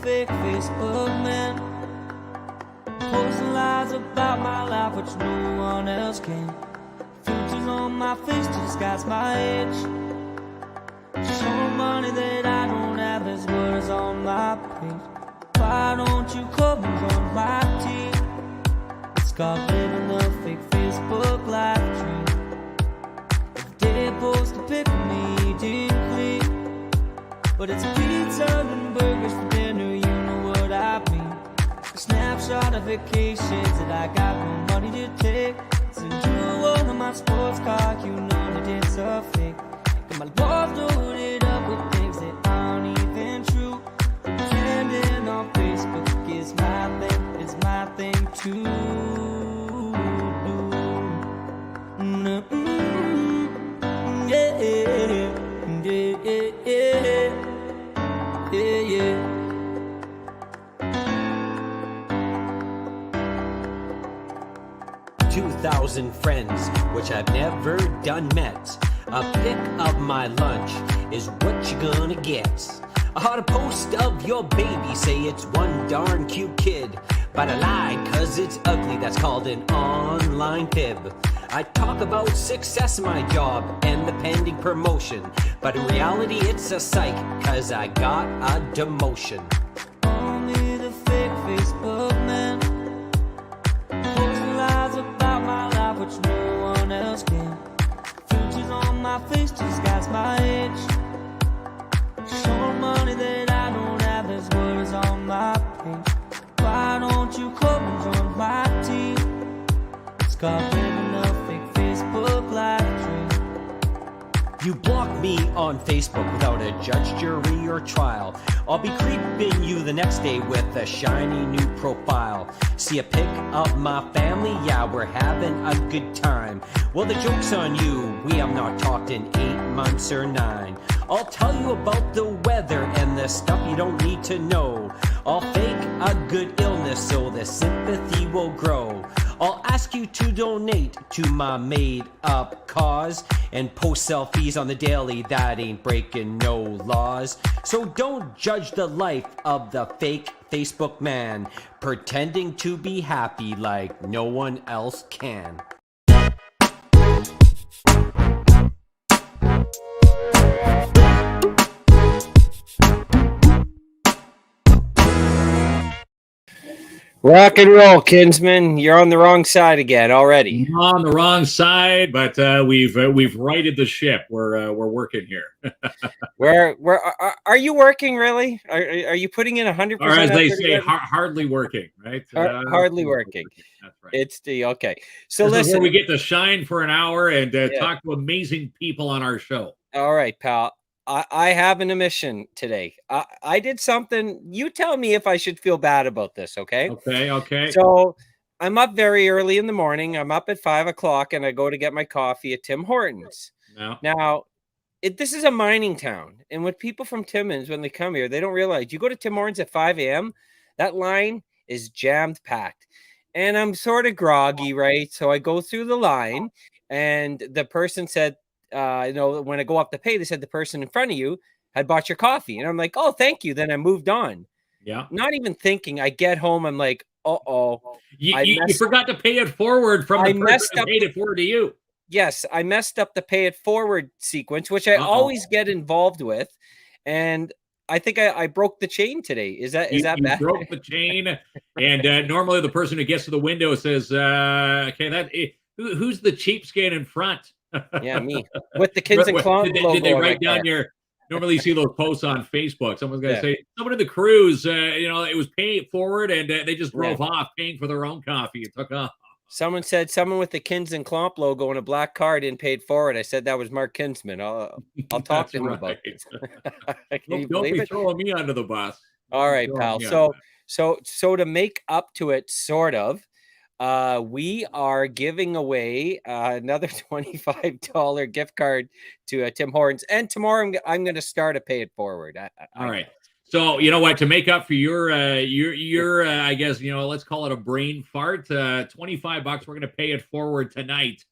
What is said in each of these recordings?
fake Facebook man, posting lies about my life which no one else can. Filters on my face to disguise my age, showing money that I don't have, there's words on my page. Why don't you come and join my team? It's called living the fake Facebook life dream. If they post a pic of me eating clean, but it's pizza and burgers for dinner, you know what I mean. A snapshot of vacations that I got no money to take. Send you one of my sports cars, you know that it's a fake. Got my walls loaded up with things that aren't even true. Pretending on Facebook is my thing, it's my thing too. Yeah, yeah, yeah, yeah, yeah. 2,000 friends, which I've never done met. A pic of my lunch is what you gonna get. I had a post of your baby, say it's one darn cute kid. But I lied, cause it's ugly, that's called an online fib. I talk about success in my job and the pending promotion. But in reality it's a psych, cause I got a demotion. Only the fake Facebook man, posting lies about my life which no one else can. Filters on my face to disguise my age, showing money that I don't have, there's words on my page. Why don't you come and join my team? It's called living a fake Facebook life dream. You block me on Facebook without a judge, jury, or trial. I'll be creeping you the next day with a shiny new profile. See a pic of my family? Yeah, we're having a good time. Well, the joke's on you. We have not talked in 8 months or 9. I'll tell you about the weather and the stuff you don't need to know. I'll fake a good illness so the sympathy will grow. I'll ask you to donate to my made-up cause and post selfies on the daily, that ain't breaking no laws. So don't judge the life of the fake Facebook man, pretending to be happy like no one else can. Rock and roll, Kinsman. You're on the wrong side again already. I'm on the wrong side, but we've righted the ship. We're working here. Where are you working really? Are you putting in 100%? Or as they say, hardly working, right? Hardly working. That's right. It's the okay. So this listen, is where we get to shine for an hour and talk to amazing people on our show. All right, pal. I have an omission today. I did something. You tell me if I should feel bad about this, okay? Okay. So I'm up very early in the morning. I'm up at 5 o'clock and I go to get my coffee at Tim Hortons. No. Now, this is a mining town. And when people from Timmins, when they come here, they don't realize you go to Tim Hortons at 5 a.m., that line is jammed packed. And I'm sort of groggy, right? So I go through the line and the person said, when I go up to pay, they said the person in front of you had bought your coffee. And I'm like, oh, thank you. Then I moved on. Yeah. Not even thinking. I get home. I'm like, uh-oh. You forgot to pay it forward from the person who paid it forward to you. Yes, I messed up the pay it forward sequence, which I always get involved with. And I think I broke the chain today. Is that bad? You broke the chain. And normally the person who gets to the window says, okay, who's the cheapskate in front? Yeah, me. With the Kids and Clowns logo. Did they write down your... Normally you see those posts on Facebook. Someone's going to say, someone in the cruise, it was pay it forward, and they just drove off paying for their own coffee. It took off. Someone said someone with the Kins and Klomp logo and a black card and paid forward. I said that was Mark Kinsman. I'll talk to him about this. Don't be throwing me under the bus. All right, pal. So to make up to it, sort of, we are giving away another $25 gift card to Tim Hortons, and tomorrow I'm going to start a pay it forward. All right. So you know what? To make up for your I guess let's call it a brain fart. $25. We're going to pay it forward tonight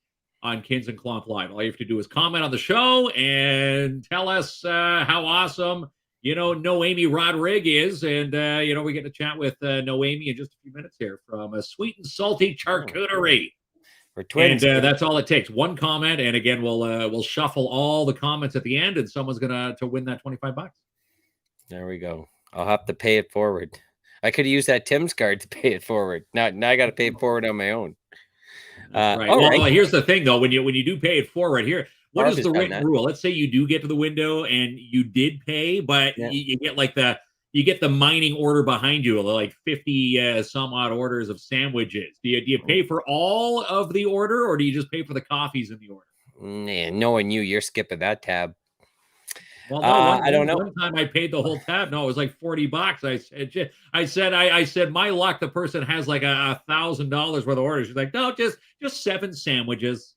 on Kins and Klomp Live. All you have to do is comment on the show and tell us how awesome Noemi Rodriguez, and we get to chat with Noemi in just a few minutes here from a Sweet and Salty Charcuterie. We're twins. And that's all it takes. One comment, and again, we'll shuffle all the comments at the end, and someone's gonna to win that $25. There we go. I'll have to pay it forward. I could have used that Tim's card to pay it forward. Now I got to pay it forward on my own. Right. Well, here's the thing, though. When you do pay it forward, here, what is the written rule? Let's say you do get to the window and you did pay, but you get like the mining order behind you, like 50 some odd orders of sandwiches. Do you pay for all of the order, or do you just pay for the coffees in the order? Man, knowing you're skipping that tab. Well, no, I don't know. One time I paid the whole tab. No, it was like $40. I said, my luck, the person has like $1,000 worth of orders. She's like, no, just 7 sandwiches.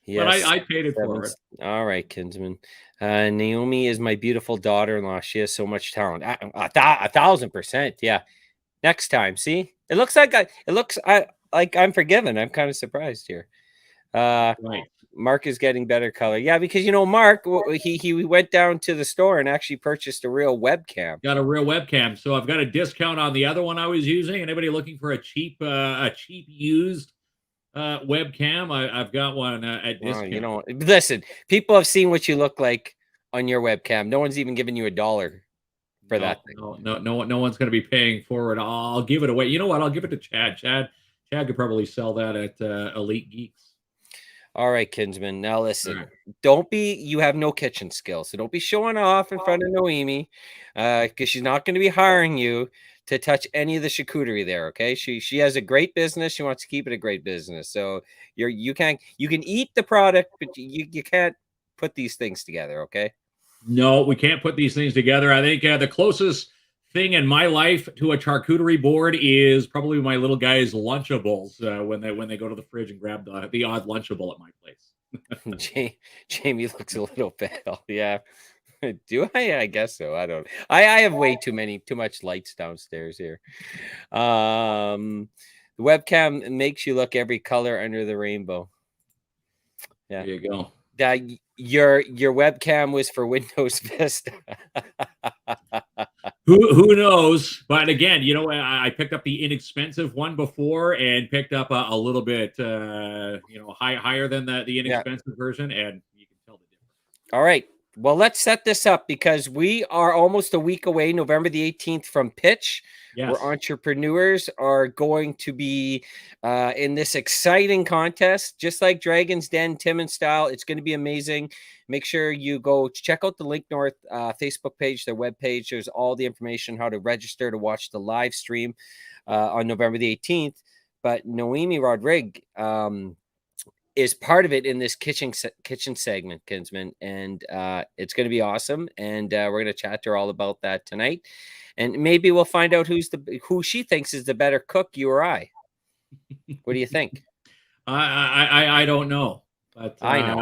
Yes, but I paid it for it. All right, Kinsman. Naomi is my beautiful daughter-in-law. She has so much talent. 1,000%. Yeah. Next time, see, it looks like I'm forgiven. I'm kind of surprised here. Right. Mark is getting better color. Yeah, because Mark, he went down to the store and actually purchased a real webcam. Got a real webcam. So I've got a discount on the other one I was using. Anybody looking for a cheap used webcam? I've got one at discount. Listen, people have seen what you look like on your webcam. No one's even giving you $1 for that thing. No one's going to be paying for it. I'll give it away. You know what? I'll give it to Chad. Chad could probably sell that at Elite Geeks. All right, Kinsman. Now listen, you have no kitchen skills, so don't be showing off in front of Noemi, because she's not going to be hiring you to touch any of the charcuterie there. Okay, she has a great business. She wants to keep it a great business. So you can eat the product, but you can't put these things together. Okay. No, we can't put these things together. I think the closest thing in my life to a charcuterie board is probably my little guy's Lunchables when they go to the fridge and grab the odd Lunchable at my place. Jamie looks a little pale. Yeah. Do I? I guess so. I don't. I have way too much lights downstairs here. The webcam makes you look every color under the rainbow. Yeah. There you go. Your webcam was for Windows Vista. Who knows? But again, I picked up the inexpensive one before and picked up a little bit, higher than the inexpensive version, and you can tell the difference. All right. Well, let's set this up because we are almost a week away, November the 18th, from Pitch, where entrepreneurs are going to be in this exciting contest, just like Dragon's Den, Tim and Style. It's going to be amazing. Make sure you go check out the Link North Facebook page, their webpage. There's all the information, how to register to watch the live stream on November the 18th. But Noemi Rodriguez is part of it in this kitchen segment, Kinsman, and it's going to be awesome. And we're going to chat to her all about that tonight, and maybe we'll find out who she thinks is the better cook, you or I. What do you think? I don't know, but I know.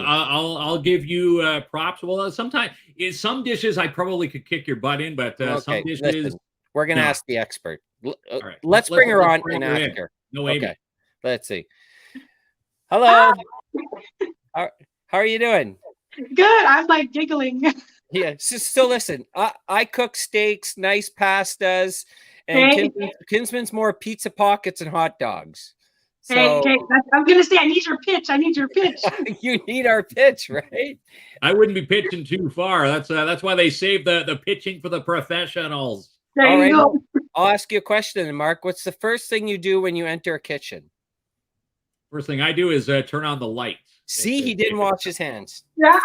I'll give you props. Well, sometimes some dishes I probably could kick your butt in, but some dishes listen, we're going to ask the expert. Right. Let's bring her on and ask her. No, okay. Let's see. Hello. How are you doing? Good. I'm like giggling. Yeah. So listen, I cook steaks, nice pastas, and Kinsman's more pizza pockets and hot dogs. So I'm gonna say I need your pitch. You need our pitch, right? I wouldn't be pitching too far. That's why they save the pitching for the professionals. There you go. I'll ask you a question, Mark. What's the first thing you do when you enter a kitchen? First thing I do is turn on the lights. See, he didn't wash his hands. Yeah.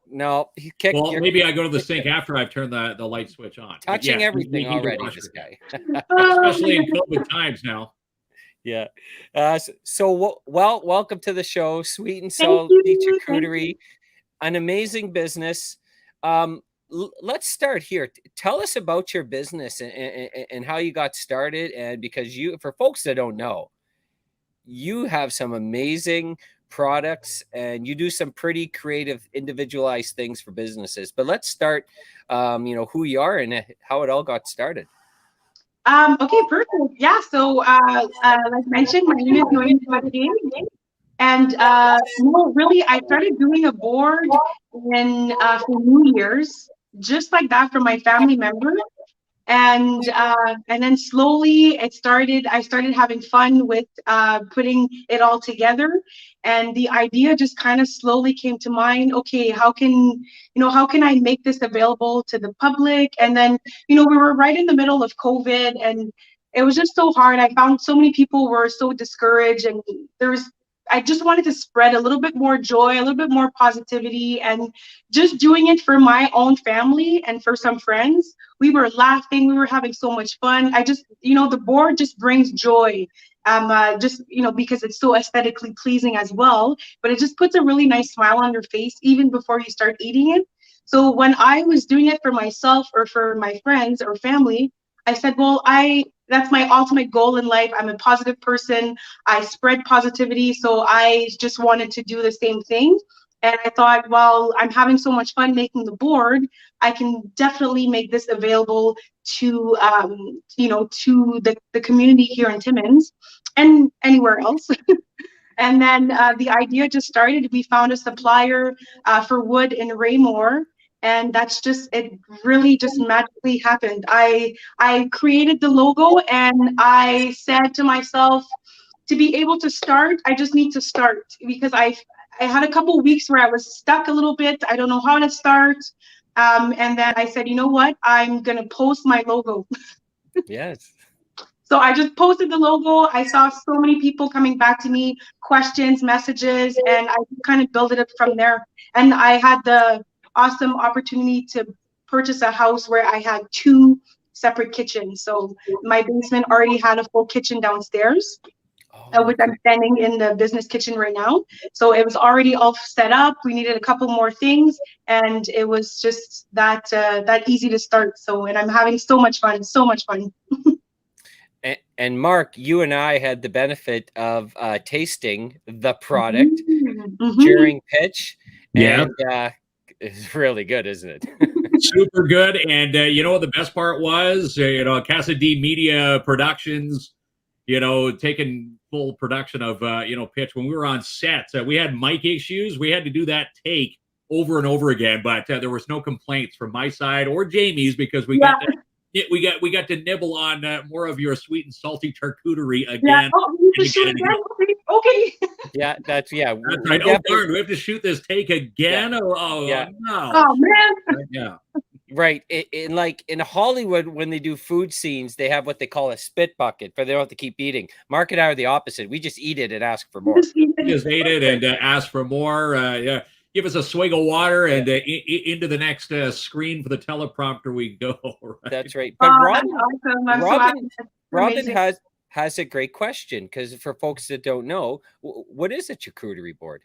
No. He kicked. Well, maybe I go to the sink after I've turned the light switch on. Touching everything already, this guy. Especially in COVID times now. Yeah. So welcome to the show, Sweet and Salty Charcuterie, an amazing business. Let's start here. Tell us about your business and how you got started. And because for folks that don't know, you have some amazing products and you do some pretty creative, individualized things for businesses. But let's start, who you are and how it all got started. Okay, perfect. Yeah. So, like mentioned, my name is Noemi Rodriguez. And no, really, I started doing a board for New Year's, just like that for my family members. And then slowly I started having fun with putting it all together, and the idea just kind of slowly came to mind. Okay, how can I make this available to the public? And then we were right in the middle of COVID, and it was just so hard. I found so many people were so discouraged, and I just wanted to spread a little bit more joy, a little bit more positivity, and just doing it for my own family and for some friends. We were laughing, we were having so much fun. I just, the board just brings joy. Because it's so aesthetically pleasing as well, but it just puts a really nice smile on your face even before you start eating it. So when I was doing it for myself or for my friends or family, I said, well, that's my ultimate goal in life. I'm a positive person. I spread positivity. So I just wanted to do the same thing. And I thought, well, I'm having so much fun making the board, I can definitely make this available to, to the community here in Timmins and anywhere else. And then the idea just started. We found a supplier for wood in Raymore, and it really just magically happened. I created the logo, and I said to myself, to be able to start, I just need to start, because I had a couple of weeks where I was stuck a little bit. I don't know how to start. And then I said, you know what? I'm going to post my logo. Yes. So I just posted the logo. I saw so many people coming back to me, questions, messages, and I kind of built it up from there. And I had the awesome opportunity to purchase a house where I had 2 separate kitchens. So my basement already had a full kitchen downstairs, which I'm standing in the business kitchen right now. So it was already all set up. We needed a couple more things, and it was just that easy to start. So, and I'm having so much fun, so much fun. And Mark, you and I had the benefit of tasting the product during pitch. Yeah. And it's really good, isn't it? Super good. And you know what the best part was? Casa D Media Productions, taking full production of, pitch. When we were on set, we had mic issues. We had to do that take over and over again, but there was no complaints from my side or Jamie's, because we got to nibble on more of your sweet and salty charcuterie again. Yeah. Okay. Yeah, that's right. Oh darn, we have to shoot this take again. Yeah. No. Oh man. Yeah. Right. In Hollywood, when they do food scenes, they have what they call a spit bucket, but they don't have to keep eating. Mark and I are the opposite. We just eat it and ask for more. We just ate it and ask for more. Yeah. Give us a swig of water and into the next screen for the teleprompter we go. Right? That's right. But Robin has a great question, because for folks that don't know, what is a charcuterie board?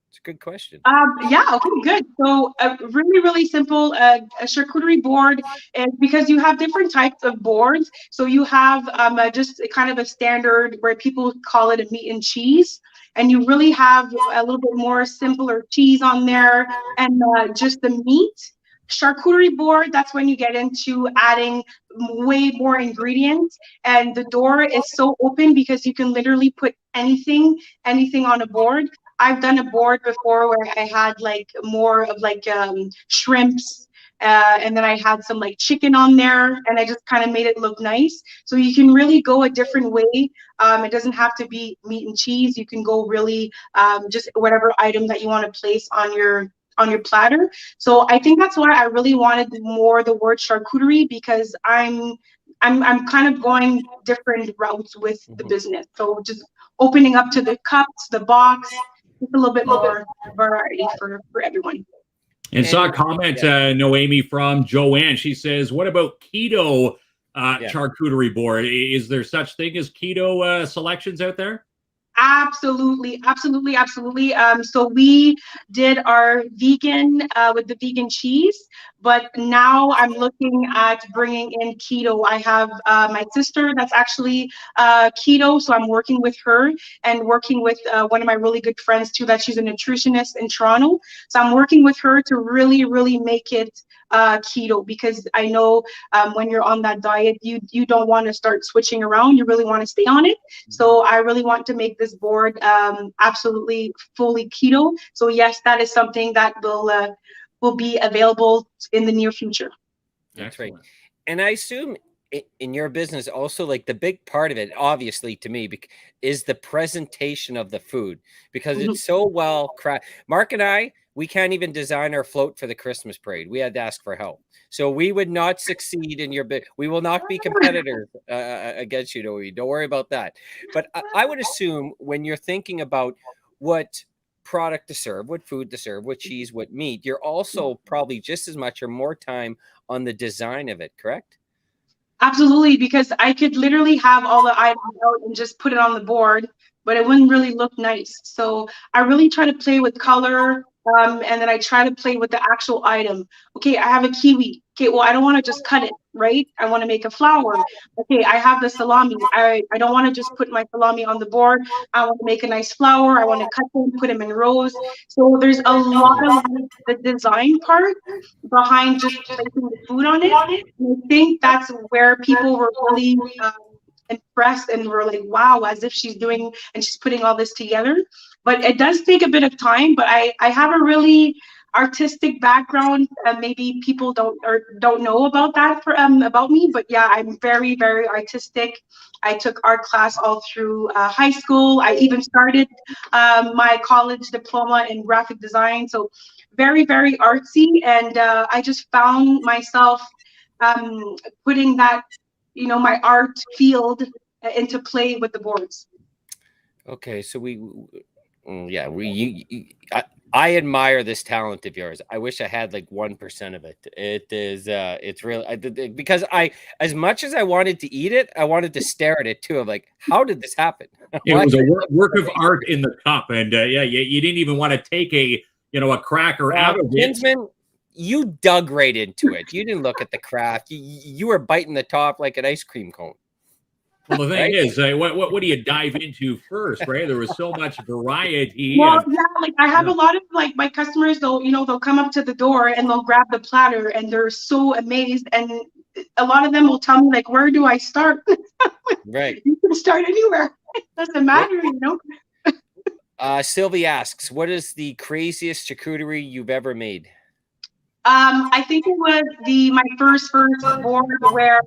It's a good question. Okay, good. So really, really simple. A charcuterie board is because you have different types of boards. So you have just kind of a standard where people call it a meat and cheese. And you really have a little bit more simpler cheese on there and just the meat. Charcuterie board, that's when you get into adding way more ingredients, and the door is so open because you can literally put anything on a board. I've done a board before where I had like more of like shrimps, and then I had some like chicken on there, and I just kind of made it look nice. So you can really go a different way. It doesn't have to be meat and cheese. You can go really just whatever item that you want to place on your platter. So I think that's why I really wanted more the word charcuterie, because I'm kind of going different routes with the business. So just opening up to the cups, the box, just a little bit more variety for everyone. And saw a comment, Noemi, from Joanne. She says, what about keto charcuterie board? Is there such thing as keto selections out there? Absolutely. So we did our vegan with the vegan cheese, but now I'm looking at bringing in keto. I have my sister that's actually keto, so I'm working with her and working with one of my really good friends too, that she's a nutritionist in Toronto. So I'm working with her to really, really make it keto, because I know when you're on that diet, you don't want to start switching around. You really want to stay on it. So I really want to make this board absolutely fully keto. So yes, that is something that will be available in the near future. That's right. And I assume in your business also, like, the big part of it, obviously, to me, is the presentation of the food, because it's so well crafted. Mark and I, we can't even design our float for the Christmas parade. We had to ask for help. So we would not succeed in your bid. We will not be competitors against you, don't worry about that. But I would assume when you're thinking about what product to serve, what food to serve, what cheese, what meat, you're also probably just as much or more time on the design of it, correct? Absolutely, because I could literally have all the items out and just put it on the board, but it wouldn't really look nice. So I really try to play with color, and then I try to play with the actual item. Okay, I have a kiwi. Okay, well, I don't want to just cut it, right? I want to make a flower. Okay, I have the salami. I don't want to just put my salami on the board. I want to make a nice flower. I want to cut them, put them in rows. So there's a lot of the design part behind just placing the food on it. And I think that's where people were really impressed and were like, wow, as if she's doing and she's putting all this together. But it does take a bit of time, but I have a really artistic background. Maybe people don't know about that about me, but yeah, I'm very, very artistic. I took art class all through high school. I even started my college diploma in graphic design. So very, very artsy. And I just found myself putting that, my art field into play with the boards. Okay, so I admire this talent of yours. I wish I had like 1% of it. It's really, because as much as I wanted to eat it, I wanted to stare at it too. I'm like, how did this happen? It was a work of art in the cup, and you didn't even want to take a cracker out of it. Kinsman, you dug right into it. You didn't look at the craft. You were biting the top like an ice cream cone. Well, the thing is, what do you dive into first, right? There was so much variety. Well, yeah, like I have a lot of like my customers, they'll come up to the door and they'll grab the platter and they're so amazed. And a lot of them will tell me like, where do I start? Right. You can start anywhere. It doesn't matter, Sylvie asks, what is the craziest charcuterie you've ever made? I think it was my first board where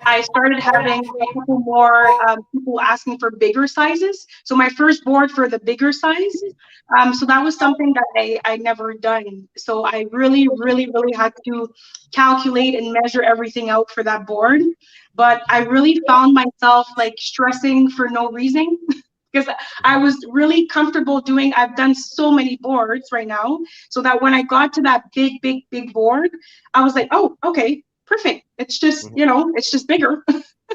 I started having a couple more people asking for bigger sizes. So my first board for the bigger size. So that was something that I never done. So I really, really, really had to calculate and measure everything out for that board. But I really found myself like stressing for no reason. Because I was really comfortable I've done so many boards right now, so that when I got to that big, big, big board, I was like, oh, okay, perfect. It's just, it's just bigger.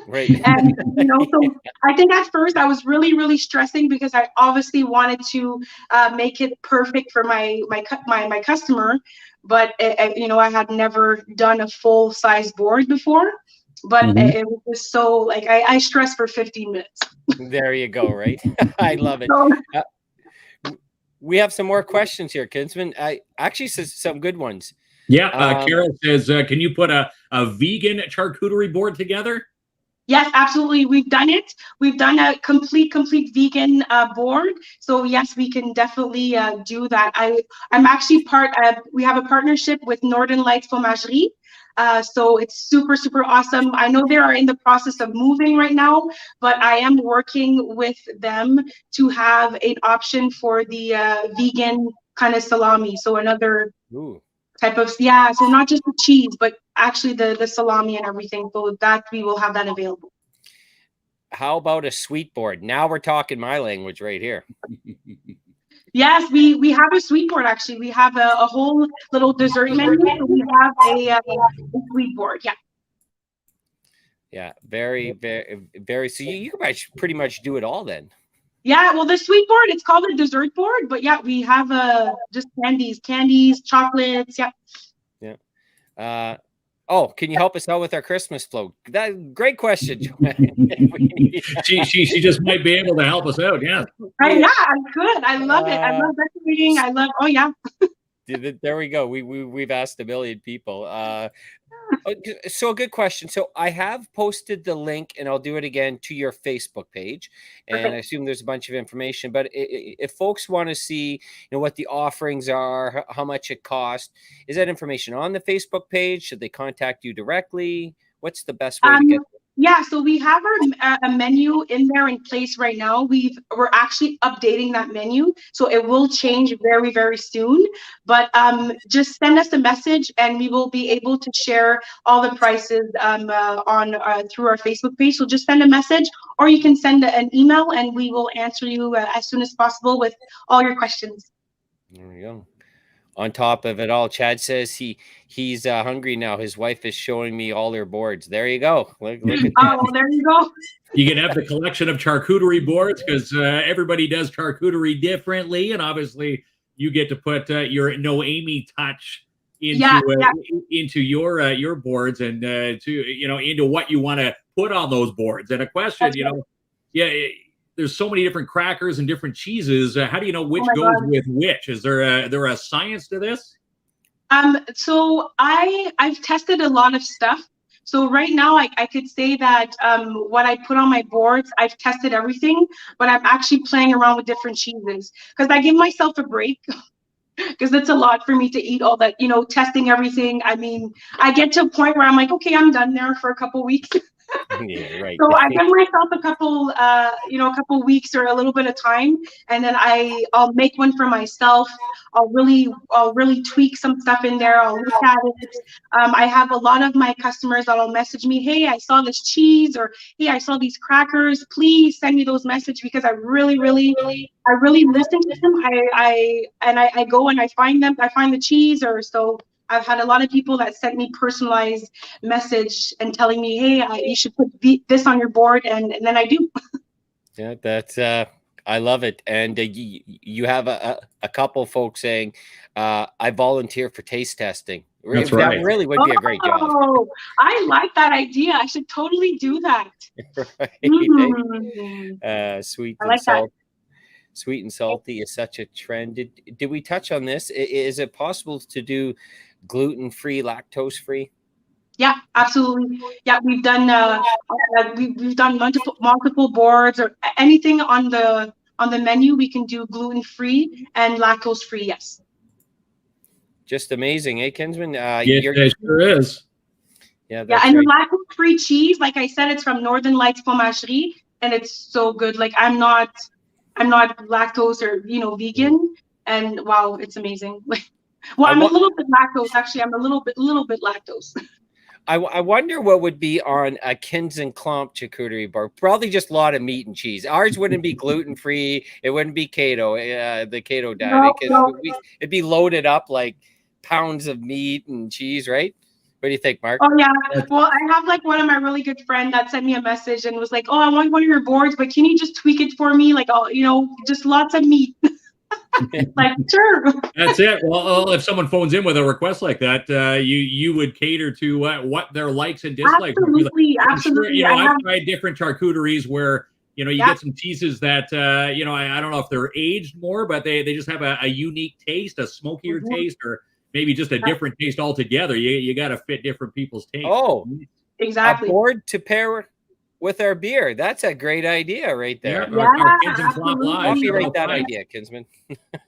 Right. And, so I think at first I was really, really stressing because I obviously wanted to make it perfect for my customer. But, I had never done a full size board before. But it was just so like I stressed for 15 minutes. There you go, right? I love it. We have some more questions here, Kinsman. I actually says some good ones. Yeah, Carol says, can you put a vegan charcuterie board together? Yes, absolutely. We've done it. We've done a complete vegan board. So yes, we can definitely do that. I'm actually we have a partnership with Northern Lights Fromagerie. So it's super, super awesome. I know they are in the process of moving right now, but I am working with them to have an option for the vegan kind of salami. So another type of, so not just the cheese, but actually the salami and everything. So that we will have that available. How about a sweet board? Now we're talking my language right here. Yes, we have a sweet board, actually. We have a whole little dessert menu. So we have a sweet board, yeah. Yeah, very, very, very. So you can pretty much do it all then. Yeah, well, the sweet board, it's called a dessert board. But yeah, we have just candies, chocolates, yeah. Yeah. Oh, can you help us out with our Christmas float? Great question, Joanne. she just might be able to help us out. Yeah. Yeah, I could. I love it. I love decorating. I love. Oh yeah. There we go. We've asked a million people. So a good question. So I have posted the link, and I'll do it again, to your Facebook page, and I assume there's a bunch of information. But if folks want to see, what the offerings are, how much it costs, is that information on the Facebook page? Should they contact you directly? What's the best way to get? Yeah, so we have a menu in there in place right now. We're actually updating that menu, so it will change very, very soon. But just send us a message, and we will be able to share all the prices through our Facebook page. So just send a message, or you can send an email, and we will answer you as soon as possible with all your questions. There we go. On top of it all, Chad says he's hungry now. His wife is showing me all her boards. There you go. Look at that. Oh, there you go. You can have the collection of charcuterie boards, because everybody does charcuterie differently, and obviously you get to put your Noémie touch into your boards, and into what you want to put on those boards. And a question, there's so many different crackers and different cheeses. How do you know which goes with which? Is there a science to this? So I've tested a lot of stuff. So right now I could say that what I put on my boards, I've tested everything, but I'm actually playing around with different cheeses, because I give myself a break. Because it's a lot for me to eat all that, testing everything. I mean, I get to a point where I'm like, okay, I'm done there for a couple weeks. Yeah, right. So I give myself a couple weeks or a little bit of time, and then I'll make one for myself. I'll really tweak some stuff in there. I'll look at it. I have a lot of my customers that'll message me, hey, I saw this cheese, or hey, I saw these crackers. Please send me those messages, because I really listen to them. I go and I find them. I find the cheese, or so. I've had a lot of people that sent me personalized message and telling me, hey, you should put this on your board, and then I do. Yeah, that's I love it. And you have a couple folks saying, I volunteer for taste testing. That's right. That really would be a great job. Oh, I like that idea. I should totally do that. Right. Mm-hmm. Sweet I like and salty. Sweet and salty is such a trend. Did we touch on this? Is it possible to do gluten-free, lactose-free? Yeah, absolutely. Yeah, we've done we've done multiple boards, or anything on the menu. We can do gluten-free and lactose-free. Yes. Just amazing, eh, Kinsman? It sure is. Yeah, and the lactose-free cheese, like I said, it's from Northern Lights Fromagerie, and it's so good. Like I'm not lactose or vegan, and wow, it's amazing. Well, I'm a little bit lactose. Actually, I'm a little bit lactose. I wonder what would be on a Kins and Klomp charcuterie board. Probably just a lot of meat and cheese. Ours wouldn't be gluten free. It wouldn't be keto, the keto diet. It'd be loaded up like pounds of meat and cheese, right? What do you think, Mark? Oh yeah. Well, I have like one of my really good friends that sent me a message and was like, "Oh, I want one of your boards, but can you just tweak it for me? Like, just lots of meat." Like, sure. That's it. Well, if someone phones in with a request like that, you would cater to what their likes and dislikes. Absolutely, absolutely. Sure, I've tried different charcuteries where you get some cheeses that I don't know if they're aged more, but they just have a unique taste, a smokier taste, or maybe just a different taste altogether. You got to fit different people's tastes. Oh, exactly. A board to pair with our beer. That's a great idea right there. Yeah, our Kids and Klomp Live. Copyright that idea, Kinsman.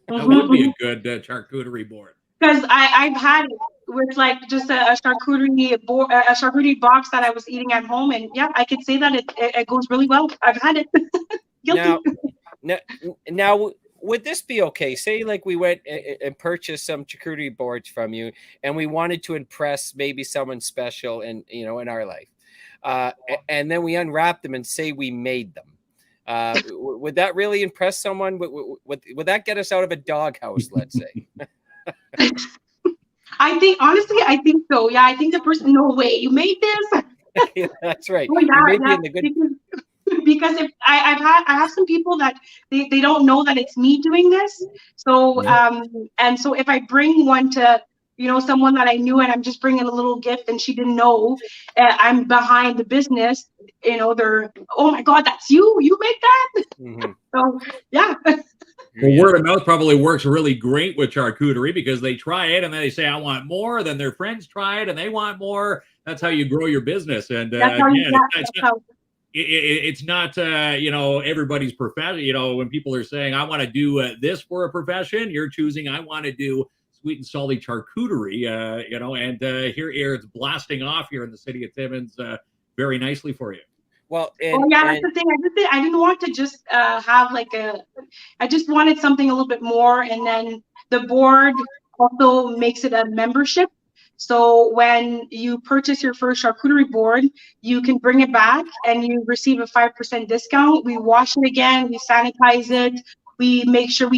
That would be a good charcuterie board. Because I've had it with like just a charcuterie box that I was eating at home, and yeah, I could say that it goes really well. I've had it. Guilty. Now, would this be okay? Say like we went and purchased some charcuterie boards from you, and we wanted to impress maybe someone special in our life, and then we unwrap them and say we made them. Would that really impress someone? Would that get us out of a doghouse? Let's say. I think so. Yeah, I think the person. No way, you made this. Yeah, that's right. Oh, yeah, because if I have some people that they don't know that it's me doing this. So and so if I bring one to someone that I knew and I'm just bringing a little gift and she didn't know, I'm behind the business. They're, oh my God, that's you. You make that. Mm-hmm. So yeah. Well, word of mouth probably works really great with charcuterie because they try it and then they say, I want more. Then their friends try it and they want more. That's how you grow your business. And again, it's not everybody's profession. When people are saying, I want to do this for a profession, you're choosing, I want to do sweet and salty charcuterie, and here it's blasting off here in the city of Timmins very nicely for you. Well, that's the thing. I didn't want to just have I just wanted something a little bit more. And then the board also makes it a membership. So when you purchase your first charcuterie board, you can bring it back and you receive a 5% discount. We wash it again, we sanitize it. We make sure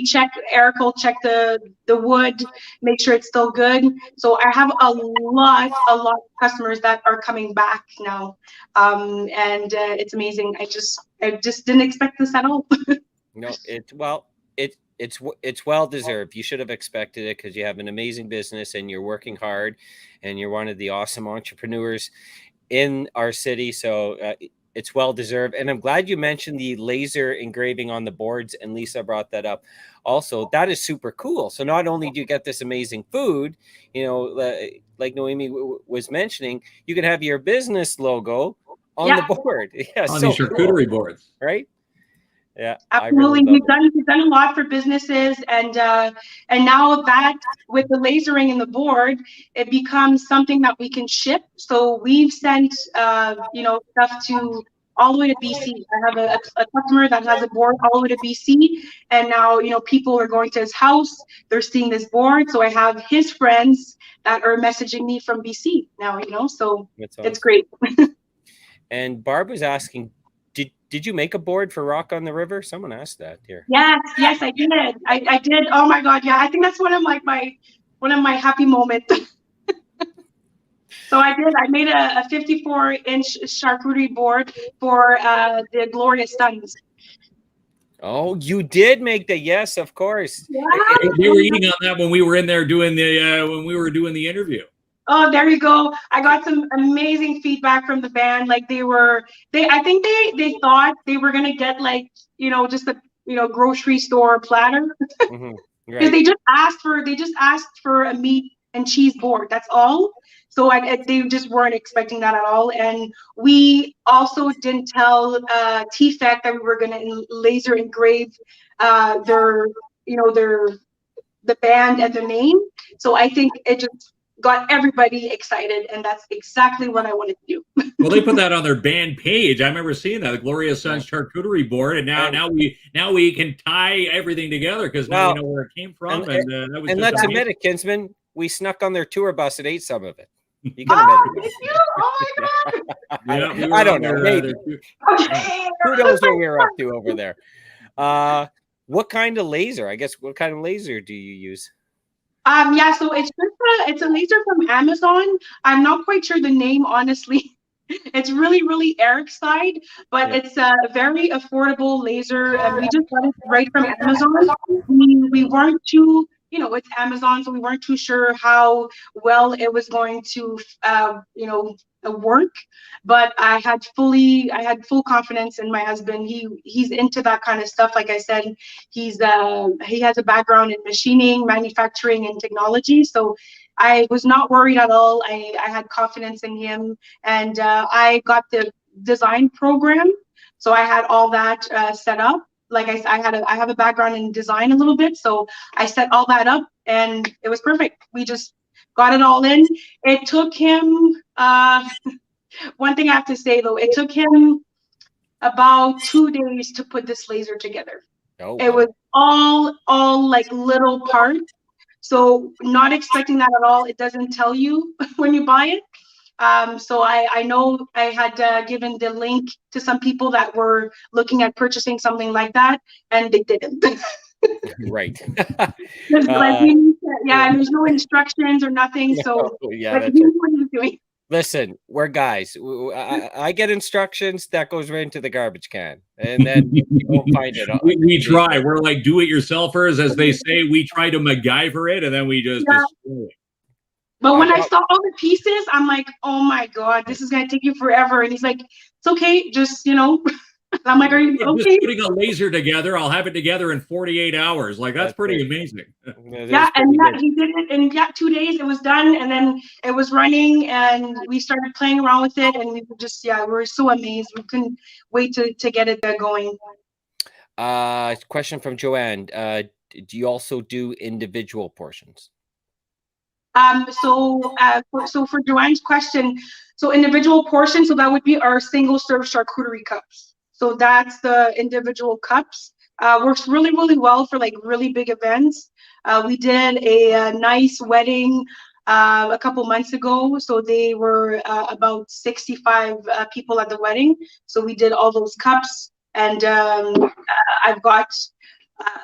Eric will check the wood, make sure it's still good. So I have a lot of customers that are coming back now. And it's amazing. I just didn't expect this at all. No, it's well deserved. You should have expected it because you have an amazing business and you're working hard and you're one of the awesome entrepreneurs in our city. So it's well deserved. And I'm glad you mentioned the laser engraving on the boards, and Lisa brought that up. Also, that is super cool. So not only do you get this amazing food, like Noemi was mentioning, you can have your business logo on the board. Yeah, on these charcuterie boards. Right? Yeah, absolutely. We've done a lot for businesses, and now that with the lasering in the board, it becomes something that we can ship. So we've sent stuff to all the way to BC. I have a customer that has a board all the way to BC, and now people are going to his house. They're seeing this board, so I have his friends that are messaging me from BC now. So awesome. It's great. And Barb was asking, Did you make a board for Rock on the River? Someone asked that here. Yes, I did. I did. Oh my God, yeah. I think that's one of my happy moments. So I did. I made a 54-inch charcuterie board for the Glorious Sons. Oh, you did make the yes, of course. Yeah. We were eating on that when we were in there doing the interview. Oh, there you go. I got some amazing feedback from the band. Like I think they thought they were gonna get just a grocery store platter. Mm-hmm. Because Right. they just asked for a meat and cheese board. That's all. So they just weren't expecting that at all. And we also didn't tell TFEC that we were gonna laser engrave the band and the name. So I think it just got everybody excited, and that's exactly what I wanted to do. Well, they put that on their band page. I remember seeing that, the Glorious Sons charcuterie board, and now we can tie everything together because now we know where it came from. And let's admit it, Kinsman, we snuck on their tour bus and ate some of it. You can admit it. You? Oh my God! I don't know. Maybe. Who knows what we were up to over there? What kind of laser? I guess. What kind of laser do you use? So it's a laser from Amazon. I'm not quite sure the name, honestly. It's really, really Eric's side, but it's a very affordable laser, and we just got it right from Amazon. We weren't too, it's Amazon, so we weren't too sure how well it was going to, work. But I had full confidence in my husband. He's into that kind of stuff. Like I said, he has a background in machining, manufacturing, and technology. So I was not worried at all. I had confidence in him, and I got the design program. So I had all that set up. Like I have a background in design a little bit, so I set all that up, and it was perfect. We just got it all in. It took him. One thing I have to say though, it took him about 2 days to put this laser together. Oh, wow. It was all like little parts. So not expecting that at all. It doesn't tell you when you buy it. So I know I had given the link to some people that were looking at purchasing something like that, and they didn't. Right. And there's no instructions or nothing. So that's he knew what he was doing. Listen, we're guys. I get instructions that goes right into the garbage can, and then you won't find it. We try. We're like do-it-yourselfers, as they say. We try to MacGyver it, and then we just destroy it. But when I saw all the pieces, I'm like, oh my God, this is gonna take you forever. And he's like, it's okay, just I'm like, are you okay? Just putting a laser together, I'll have it together in 48 hours. Like, that's pretty amazing. Yeah, and he did it in 2 days. It was done, and then it was running, and we started playing around with it, and we were just, we were so amazed. We couldn't wait to get it going. Question from Joanne. Do you also do individual portions? So for Joanne's question, so individual portions, so that would be our single serve charcuterie cups. So that's the individual cups. Works really, really well for like really big events. We did a nice wedding a couple months ago. So they were about 65 people at the wedding. So we did all those cups, and I've got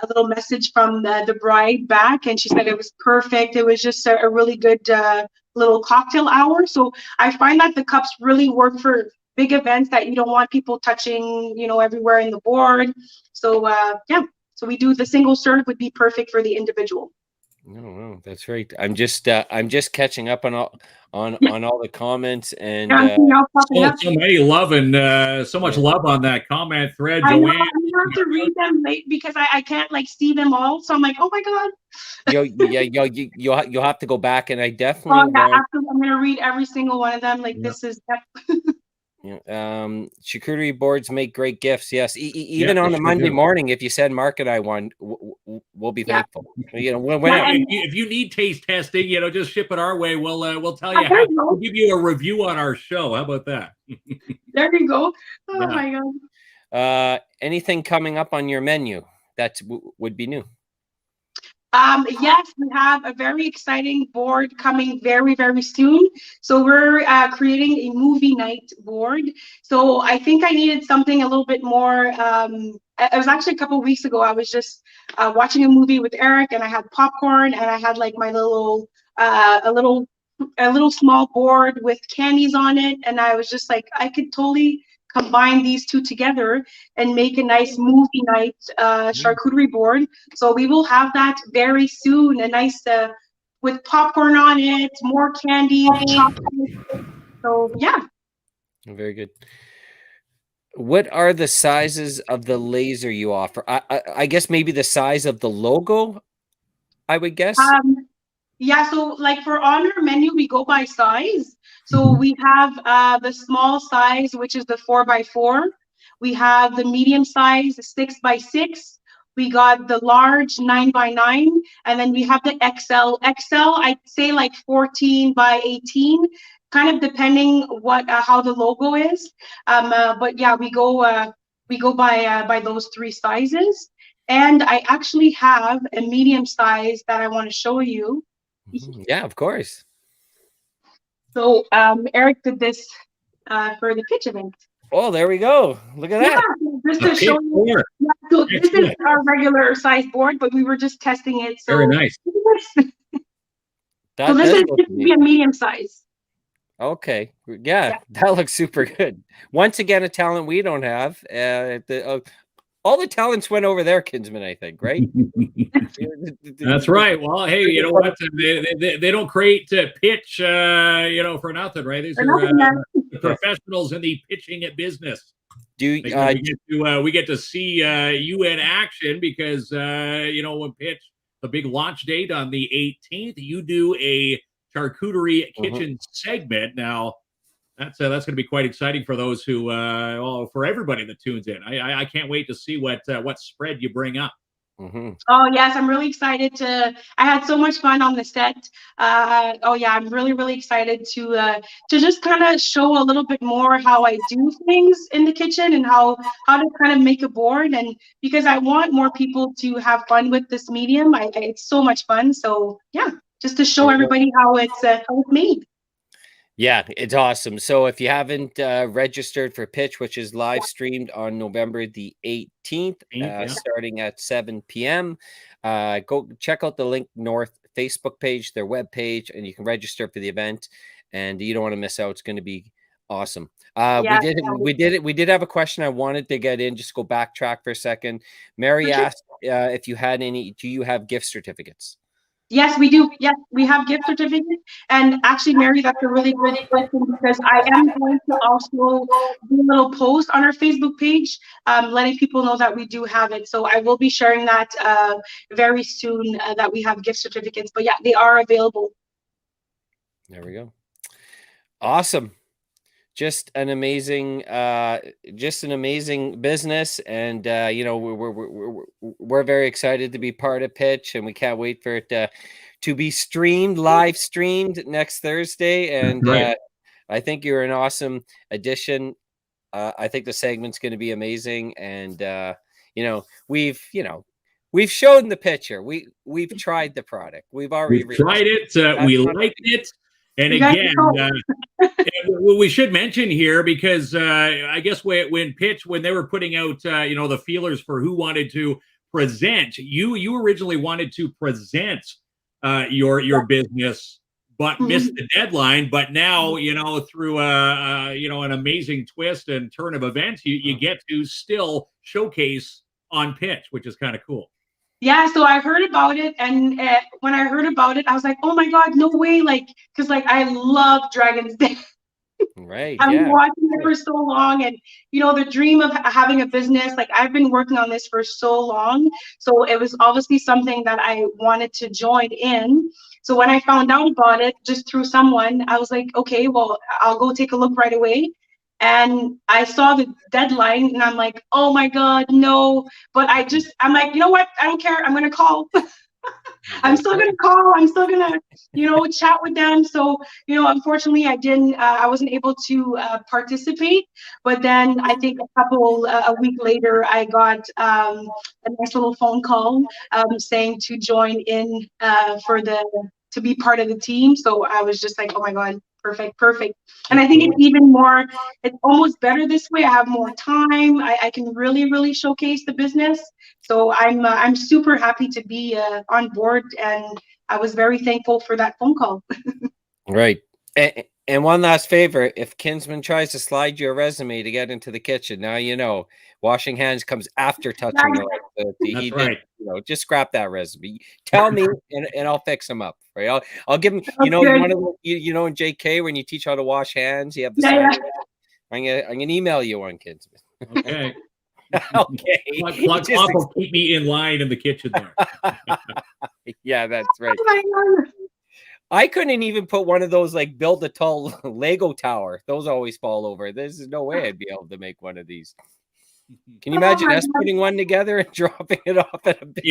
a little message from the bride back, and she said it was perfect. It was just a really good little cocktail hour. So I find that the cups really work for big events that you don't want people touching, everywhere in the board. So so we do the single serve would be perfect for the individual. No, that's right. I'm just catching up on all the comments, and so many love and so much love on that comment thread, Joanne. I have to read them late because I can't see them all. So I'm like, oh my god. You'll have to go back, and I definitely I'm gonna read every single one of them. This is. Charcuterie boards make great gifts. Yes, even on a Monday morning, if you send Mark and I one, we'll be thankful. If you need taste testing, just ship it our way. We'll tell you we'll give you a review on our show. How about that? There you go. Oh my god. Anything coming up on your menu that would be new? Yes, we have a very exciting board coming very, very soon. So we're creating a movie night board. So I think I needed something a little bit more. It was actually a couple of weeks ago. I was just watching a movie with Eric, and I had popcorn, and I had my little, a little small board with candies on it. And I was just like, I could totally combine these two together and make a nice movie night charcuterie board. So we will have that very soon, a nice with popcorn on it, more candy, chocolate. So yeah. Very good. What are the sizes of the laser you offer? I guess maybe the size of the logo, I would guess. Yeah, so for on our menu, we go by size. So we have the small size, which is the 4x4. We have the medium size, 6x6. We got the large 9x9, and then we have the XL. XL, I'd say 14x18, kind of depending how the logo is. But yeah, we go by those three sizes. And I actually have a medium size that I want to show you. Yeah, of course. So Eric did this for the pitch event. Oh, there we go. Look at that. Just to show you. Yeah, so this is our regular size board, but we were just testing it. So very nice. So this is a medium size. Okay. Yeah, that looks super good. Once again, a talent we don't have. All the talents went over there, Kinsman, I think, right? That's right. Well, hey, you know what? They don't create pitch, for nothing, right? These are professionals in the pitching business. We get to see you in action because, when pitch, the big launch date on the 18th, you do a charcuterie kitchen segment. Now, that's going to be quite exciting for those who, for everybody that tunes in. I can't wait to see what spread you bring up. Oh yes, I'm really excited I had so much fun on the set. I'm really, really excited to just kind of show a little bit more how I do things in the kitchen and how to kind of make a board, and because I want more people to have fun with this medium. It's so much fun. So yeah, just to show everybody how it's made. Yeah, it's awesome. So if you haven't registered for Pitch, which is live streamed on November the 18th, starting at 7 p.m., go check out the Link North Facebook page, their web page, and you can register for the event. And you don't want to miss out. It's going to be awesome. We did have a question I wanted to get in. Just go backtrack for a second. Mary asked if you had any. Do you have gift certificates? Yes, we do. Yes, we have gift certificates. And actually, Mary, that's a really good question because I am going to also do a little post on our Facebook page, letting people know that we do have it. So I will be sharing that very soon, that we have gift certificates. But yeah, they are available. There we go. Awesome. Just an amazing business, and you know, we're very excited to be part of Pitch, and we can't wait for it to be live streamed next Thursday. And I think you're an awesome addition. I think the segment's going to be amazing, and you know, we've shown the picture. We've tried the product. We've already tried it. We liked it. And again, we should mention here, because I guess when Pitch, when they were putting out, the feelers for who wanted to present, you originally wanted to present your business, but missed the deadline. But now, through an amazing twist and turn of events, you get to still showcase on Pitch, which is kind of cool. Yeah, so I heard about it, and when I heard about it, I was like, "Oh my God, no way!" Like, because I love Dragon's Den. Right. I've been watching it for so long, and the dream of having a business. Like, I've been working on this for so long, so it was obviously something that I wanted to join in. So when I found out about it just through someone, I was like, okay, well, I'll go take a look right away. And I saw the deadline, and I'm like, oh my God, no. But I'm like, you know what? I don't care. I'm going to call. I'm still going to call. I'm still going to, chat with them. So, unfortunately, I wasn't able to participate. But then I think a week later, I got a nice little phone call saying to join in to be part of the team. So I was just like, oh my God. Perfect. And I think it's almost better this way. I have more time. I can really, really showcase the business. So I'm super happy to be on board, and I was very thankful for that phone call. Right. And one last favor, if Kinsman tries to slide your resume to get into the kitchen, now washing hands comes after touching the right. Just scrap that resume. Tell me, and I'll fix them up. Right? I'll give him. You know, in JK when you teach how to wash hands, you have the sign. I'm gonna email you one, Kinsman. Okay. Okay. Plug off will keep me in line in the kitchen there. Yeah, that's right. I couldn't even put one of those like build a tall Lego tower. Those always fall over. There's no way I'd be able to make one of these. Can you imagine us putting one together and dropping it off at a big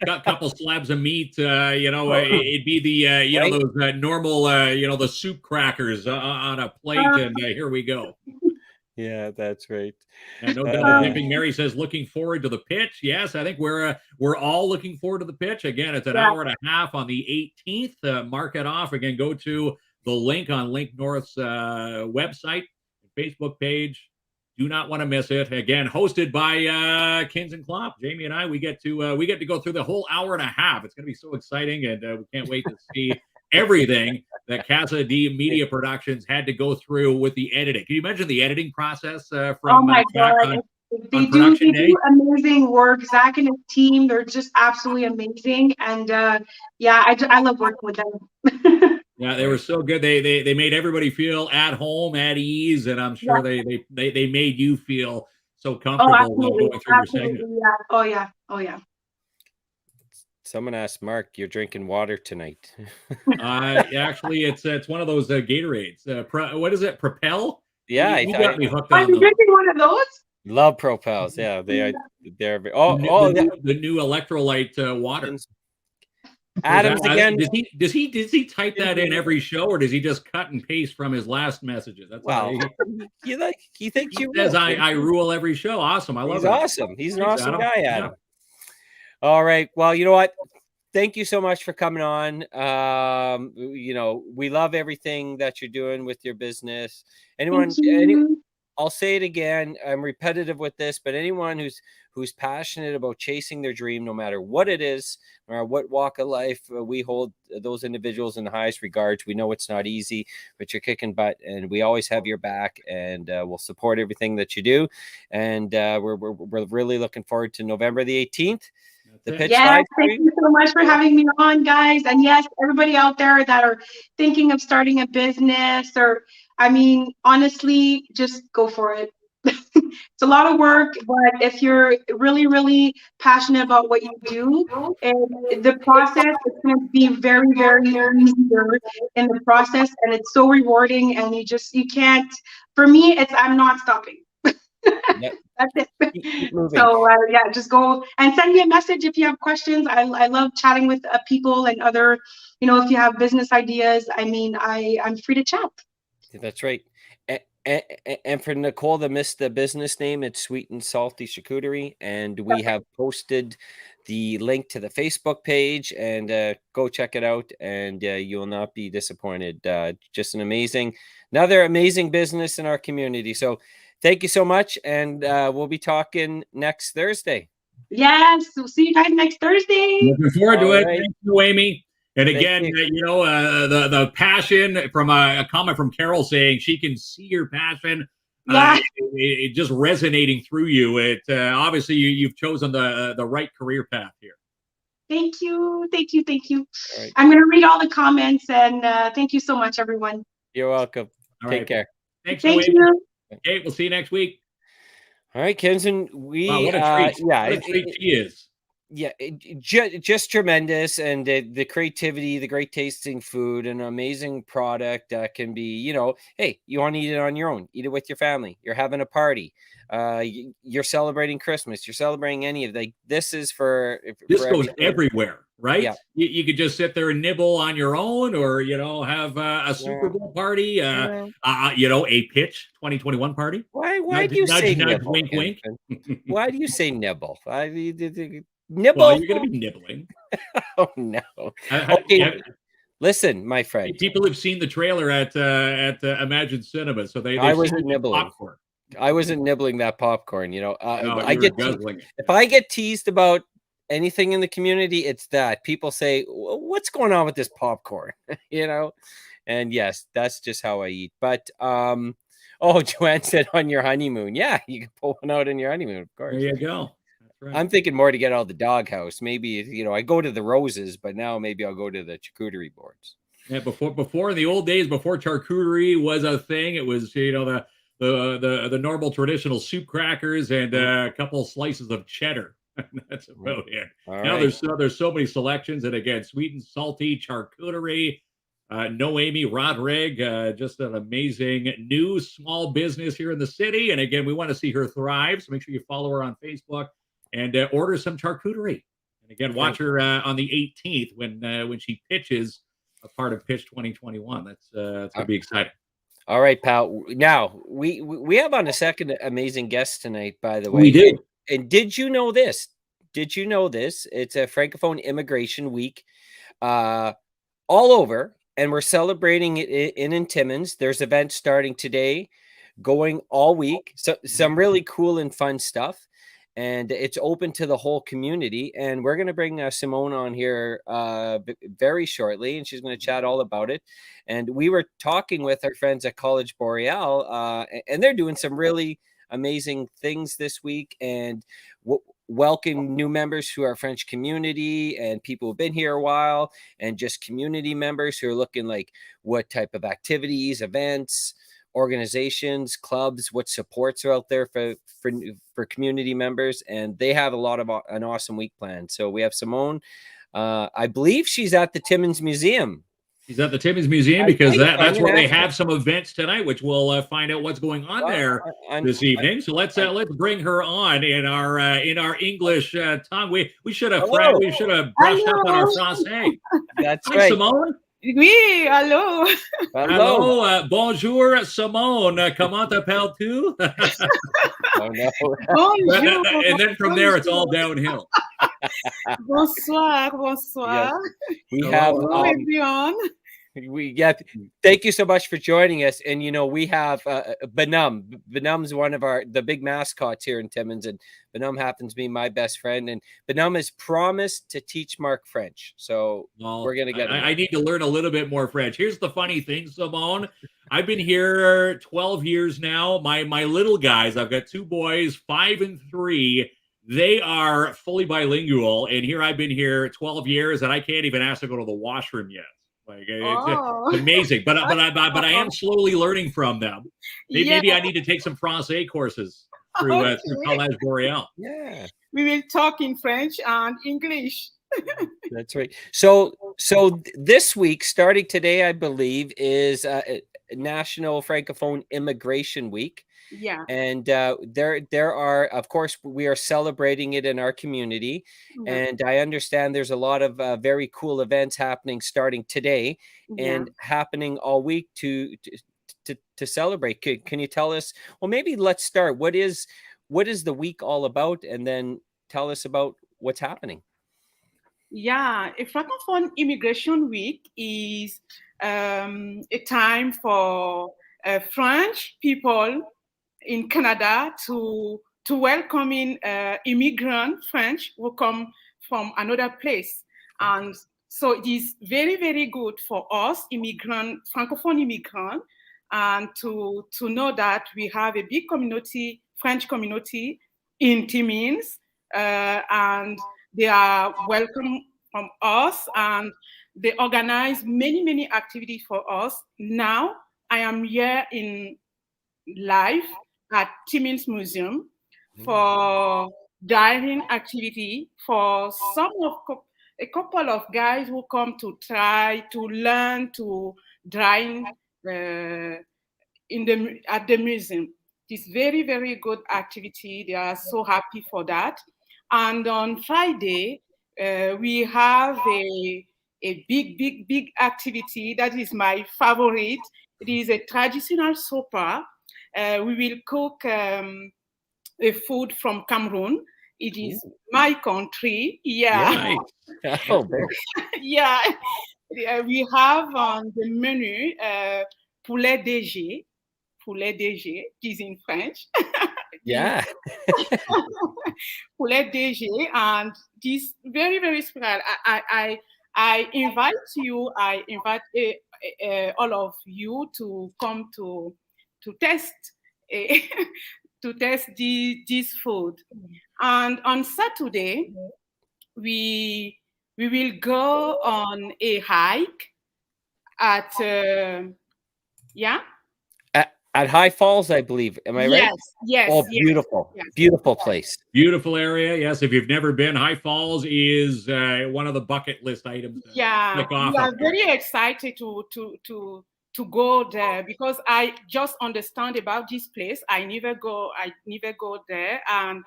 got a couple slabs of meat, it'd be the right? those normal the soup crackers on a plate, and here we go. Yeah, that's right. And no double dipping. Mary says, looking forward to the pitch. Yes, I think we're all looking forward to the pitch. Again, it's an hour and a half on the 18th. Mark it off. Again, go to the link on Link North's website, Facebook page. Do not want to miss it. Again, hosted by Kins and Klopp. Jamie and I, we get to go through the whole hour and a half. It's going to be so exciting, and we can't wait to see everything that Casa D Media Productions had to go through with the editing. Can you imagine the editing process from oh my God. They do amazing work. Zach and his team, they're just absolutely amazing. And I love working with them. Yeah, they were so good. They made everybody feel at home, at ease, and I'm sure they made you feel so comfortable going through your segment. Yeah. Oh yeah. Someone asked Mark, "You're drinking water tonight?" Actually, it's one of those Gatorades. What is it? Propel? Yeah, you got me hooked on. Are you drinking one of those? Love Propels. Yeah, they're the new electrolyte water. Adams again. Does he type that in every show, or does he just cut and paste from his last messages? That's he thinks you says I rule every show. Awesome. I love it. He's awesome. He's an awesome guy, Adam. Yeah. All right. Well, you know what? Thank you so much for coming on. We love everything that you're doing with your business. I'll say it again. I'm repetitive with this, but anyone who's passionate about chasing their dream, no matter what it is, or what walk of life, we hold those individuals in the highest regards. We know it's not easy, but you're kicking butt, and we always have your back, and we'll support everything that you do. And we're really looking forward to November the 18th. The Pitch Yes, live thank stream. you so much for having me on, guys. And yes, everybody out there that are thinking of starting a business, or I mean, honestly, just go for it. It's a lot of work, but if you're really, really passionate about what you do, and the process is going to be very, very easier in the process, and it's so rewarding. And you can't. For me, it's I'm not stopping. Yep. That's it. Keep moving. So yeah, just go and send me a message if you have questions. I love chatting with people and other, if you have business ideas. I mean, I'm free to chat. That's right. And for Nicole that missed the business name, it's Sweet and Salty Charcuterie, and we have posted the link to the Facebook page, and go check it out, and you will not be disappointed. Just another amazing business in our community. So thank you so much, and we'll be talking next Thursday. Yes, we'll see you guys next Thursday. Looking forward to it. Thank you, Amy. And again, the passion from a comment from Carol saying she can see your passion, it just resonating through you. It obviously you've chosen the right career path here. Thank you. Right. I'm going to read all the comments, and thank you so much, everyone. You're welcome. Take care. Thanks. Thank you. Okay, we'll see you next week. All right, Kenson. Wow, what a treat! What a treat she is. Yeah, just tremendous, and the creativity, the great tasting food, an amazing product can be, hey, you want to eat it on your own, eat it with your family, you're having a party, you're celebrating Christmas, you're celebrating any of this is for this goes everywhere, right? Yeah. You could just sit there and nibble on your own, or have a Super Bowl party, a Pitch 2021 party. Why do you say nibble? Wink, wink. Why do you say nibble? Nibble. Well, you're going to be nibbling. Oh no. Okay. Listen, my friend. People have seen the trailer at Imagine Cinema, so I wasn't nibbling popcorn. I wasn't nibbling that popcorn. If I get teased about anything in the community, it's that people say, "What's going on with this popcorn?" And yes, that's just how I eat. But Joanne said on your honeymoon, yeah, you can pull one out on your honeymoon, of course. There you go. Right. I'm thinking more to get out of the doghouse. Maybe, I go to the roses, but now maybe I'll go to the charcuterie boards. Yeah, before in the old days, before charcuterie was a thing, it was, the normal traditional soup crackers and a couple slices of cheddar. That's about it. Now there's so many selections, and again, sweet and salty charcuterie. Noemi Rodrigue, just an amazing new small business here in the city. And again, we want to see her thrive, so make sure you follow her on Facebook. And order some charcuterie. And again, watch her on the 18th when she pitches a part of Pitch 2021. That's going to be exciting. All right, pal. Now we have on a second amazing guest tonight. By the way, we do. And did you know this? It's a Francophone Immigration Week, all over, and we're celebrating it in Timmins. There's events starting today, going all week. So some really cool and fun stuff. And it's open to the whole community. And we're going to bring Simone on here very shortly, and she's going to chat all about it. And we were talking with our friends at College Boreal, and they're doing some really amazing things this week, and welcome new members to our French community, and people who've been here a while, and just community members who are looking like what type of activities, events, organizations, clubs, what supports are out there for community members, and they have an awesome week planned. So we have Simone. I believe she's at the Timmins Museum. She's at the Timmins Museum because that's where they have some events tonight, which we'll find out what's going on there this evening. So let's bring her on in our English tongue. We should have brushed up on our Francais. That's Hi, right, Simone. Oui, allô. Hello, bonjour, Simone. Comment t'appelles-tu? Oh, no. Bonjour. And then from there, it's all downhill. Bonsoir. Yes. We have everyone. Thank you so much for joining us. And we have Benum. Benum's one of the big mascots here in Timmins, and Benum happens to be my best friend. And Benum has promised to teach Mark French, so we're gonna get. I need to learn a little bit more French. Here's the funny thing, Simone. I've been here 12 years now. My little guys, I've got two boys, 5 and 3. they are fully bilingual, and here I've been here 12 years, and I can't even ask to go to the washroom yet. Like it's amazing, but I am slowly learning from them. Maybe I need to take some Francais courses through Collège Boreal. Yeah, we will talk in French and English. That's right. So this week, starting today, I believe, is National Francophone Immigration Week. Yeah. And there are, of course, we are celebrating it in our community. Yeah. And I understand there's a lot of very cool events happening starting today and happening all week to celebrate. Can you tell us? Well, maybe let's start. What is the week all about? And then tell us about what's happening. Yeah, a Francophone Immigration Week is a time for French people in Canada to welcoming immigrant French who come from another place. And so it is very, very good for us Francophone immigrant, and to know that we have a big community, French community in Timmins, and they are welcome from us, and they organize many, many activities for us. Now I am here in live at Timmins Museum for drying activity for a couple of guys who come to try to learn to drying at the museum. It's very, very good activity. They are so happy for that. And on Friday, we have a big activity that is my favorite. It is a traditional sopa. We will cook a food from Cameroon. It is my country. Yeah. Yeah. Oh, yeah. We have on the menu poulet DG. Poulet DG, it is in French. Yeah. Poulet DG, and this very, very special. I invite you. I invite all of you to come to test to test this food. And on Saturday, we will go on a hike at at High Falls, I believe. Am I right? Yes. Oh, beautiful. Yes. Beautiful place. Beautiful area. Yes. If you've never been, High Falls is one of the bucket list items. Yeah. We are very excited to go there, because I just understand about this place. I never go there. And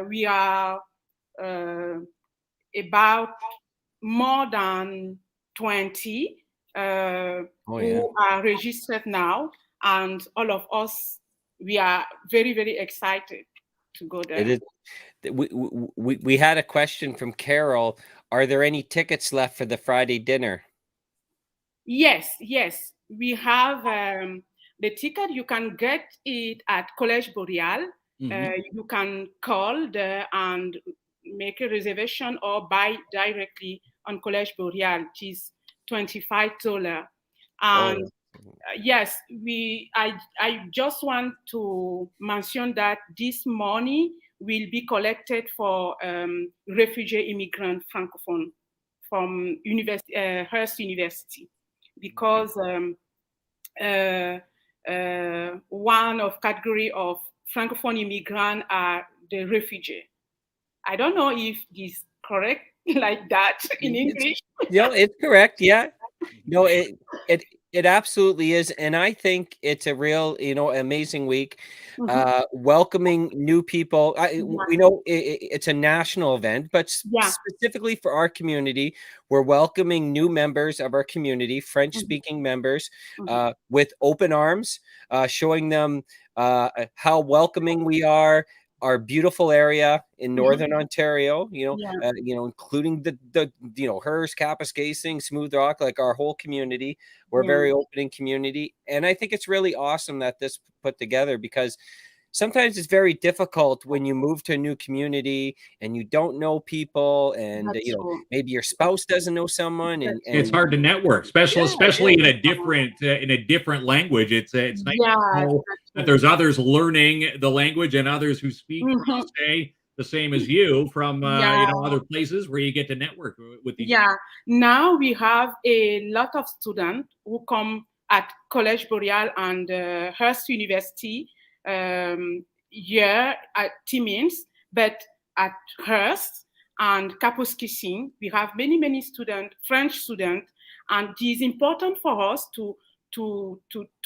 we are about more than 20 who are registered now. And all of us, we are very, very excited to go there. It is. We had a question from Carol. Are there any tickets left for the Friday dinner? Yes. We have the ticket. You can get it at Collège Boreal. You can call there and make a reservation, or buy directly on Collège Boreal, which is $25. And yes, I just want to mention that this money will be collected for refugee immigrant francophone from Hearst University, because one of category of francophone immigrant are the refugee. I don't know if this is correct like that in English. Yeah, it's correct. Yeah. No, it absolutely is. And I think it's a real, amazing week, welcoming new people. We know it's a national event, but specifically for our community, we're welcoming new members of our community, French-speaking members, with open arms, showing them how welcoming we are. Our beautiful area in Northern Ontario, including the Hearst, Kapuskasing, Smooth Rock, like our whole community. We're a very opening community. And I think it's really awesome that this put together, because sometimes it's very difficult when you move to a new community and you don't know people, and maybe your spouse doesn't know someone, and it's hard to network, especially in a different language. It's nice to know that there's others learning the language and others who speak Francais the same as you from other places where you get to network with these. Yeah, now we have a lot of students who come at College Boreal and Hearst University here at Timmins, but at Hearst and Kapouskissing, we have many students, French students, and it is important for us to